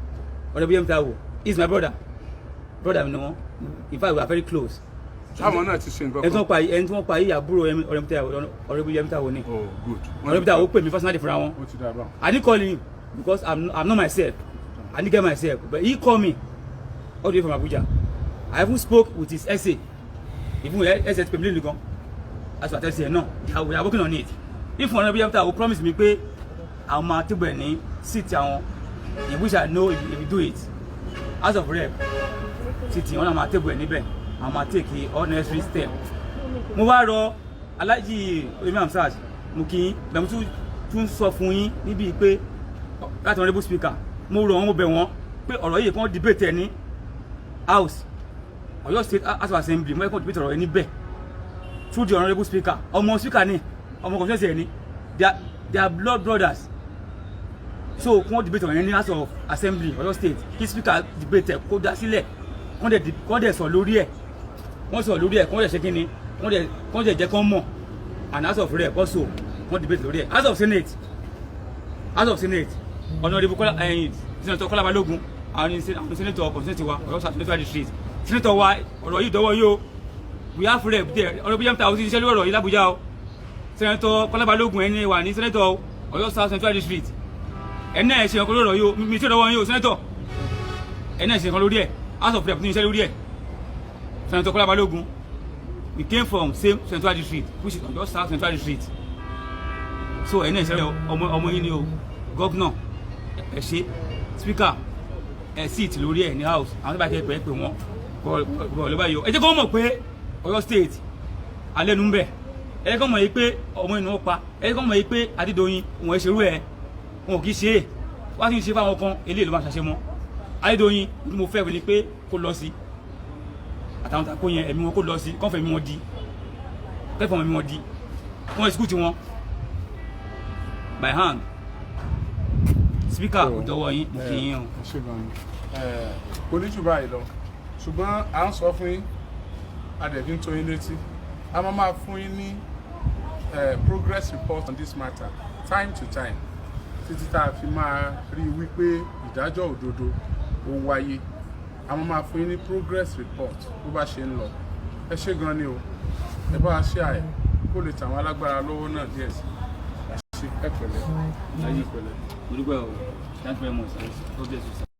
Honorable Yẹmí Táíwò. He's my brother. Brother mi ni wọ́n. In fact, we are very close. Àwọn náà ti ṣe nǹkan kan. Ẹni tí wọ́n pa yìí àbúrò Honorable Yẹmí Táíwò ni. Oh, good. Honorable Táíwò pè mí personally fúnra wọn. Ó ti dà bá. I didn't call him because I'm not myself. I didn't get myself. But he called me all the way from Abuja. I even spoke with his essay. Even essay ti pè mí lẹ́nu gan. As what I say, no, we are working on it. If Honorable Yẹmí Táíwò promise me pé àwọn máa tẹ́gbọ̀ ẹ̀ ní city àwọn, in which I know if you do it, as of rep, city wọn náà máa tẹ́gbọ̀ ẹ̀ níbẹ̀, àwọn máa take all necessary step. Mo wá rọ Alhaji Oyemi Hamzat, mo kí yín, bẹ̀rù tún sọ fún yín níbi pé láti honorable speaker, mo rọ wọn mo bẹ̀ wọ́n pé ọ̀rọ̀ yìí kàn debate ẹ̀ ní house, Ọ̀yọ́ State House of Assembly, mo yẹ kàn debate ọ̀rọ̀ yẹn níbẹ̀. Through the honorable speaker, ọmọ speaker ni, ọmọ constituency ẹ ni, they are blood brothers. So wọ́n debate ọ̀rọ̀ yẹn ní House of Assembly Ọ̀yọ́ State, kí speaker debate ẹ̀ kó dá sílẹ̀, wọ́n dẹ̀ sọ lórí ẹ̀, wọ́n sọ lórí ẹ̀, wọ́n dẹ̀ ṣe kí ni, wọ́n dẹ̀ jẹ́ kán mọ̀, and House of Rep also wọ́n debate lórí ẹ̀. House of Senate, Honorable Senator Kọ́lá Balógun, àwọn senator constituency wa Ọ̀yọ́ Senatorial District, senator wa ọ̀rọ̀ yìí dọ́wọ́ yóò. We have rep there. Honorable Yẹmí Táíwò ti ṣiṣẹ́ lórí ọ̀rọ̀ yìí l'Abuja o. Senator Kọ́lá Balógun ẹni wà ní senator Ọ̀yọ́ South Central District. Ẹni ẹ̀ ṣe nǹkan lórí ọ̀rọ̀ yìí o. Mi tí ó dọ̀wọ́ yín o, senator. Ẹni ẹ̀ ṣe nǹkan lórí ẹ̀. House of Rep ní iṣẹ́ lórí ẹ̀. Senator Kọ́lá Balógun. We came from same Central District, which is Ọ̀yọ́ South Central District. So ẹni ẹ̀ ṣe ọmọ yín ni o. Governor ẹ̀ ṣe speaker ẹ̀ sit lórí ẹ̀ ní house. Àwọn tó bá kẹ́ pẹ́ pé wọ́n bọ̀ lọ́ba yìí o. Ẹ jẹ́ kó mọ̀ pé Ọ̀yọ́ State alẹ́nu ń bẹ̀ ẹ kọ́ mọ̀ yìí pé ọmọ inú pa ẹ kọ́ mọ̀ yìí pé Adédoyin òun ẹ̀ṣẹ̀rú ẹ̀ wọn kì í ṣe é wá sí ṣe fáwọn kan eléyìí ló máa ṣàṣẹ mọ́ Adédoyin ní mo fẹ́ ni pé kó lọ sí àtàwọn tàkó yẹn ẹ̀mí wọn kó lọ sí kọ́fẹ̀ mi wọn di kẹ́fọ̀ mi wọn di wọ́n ẹ̀ skúùtì wọn by hand speaker kò dọwọ́ yín mo kì í yín o. Kò ní jù báyìí lọ ṣùgbọ́n à ń sọ fún yín adẹ̀bí ń tó yín létí a máa fún yín ní progress report on this matter time to time títí tá a fi máa rí i wípé ìdájọ́ òdodo ó wáyé a máa fún yín ní progress report bó bá ṣe ń lọ ẹ ṣé gan ni o ẹ bá wa ṣe àyè kó lè tàwọn alágbára lọ́wọ́ náà díẹ̀ sí ẹ ṣé ẹ pẹ̀lẹ́ ẹ yí pẹ̀lẹ́. Thank you very much. God bless you, sir.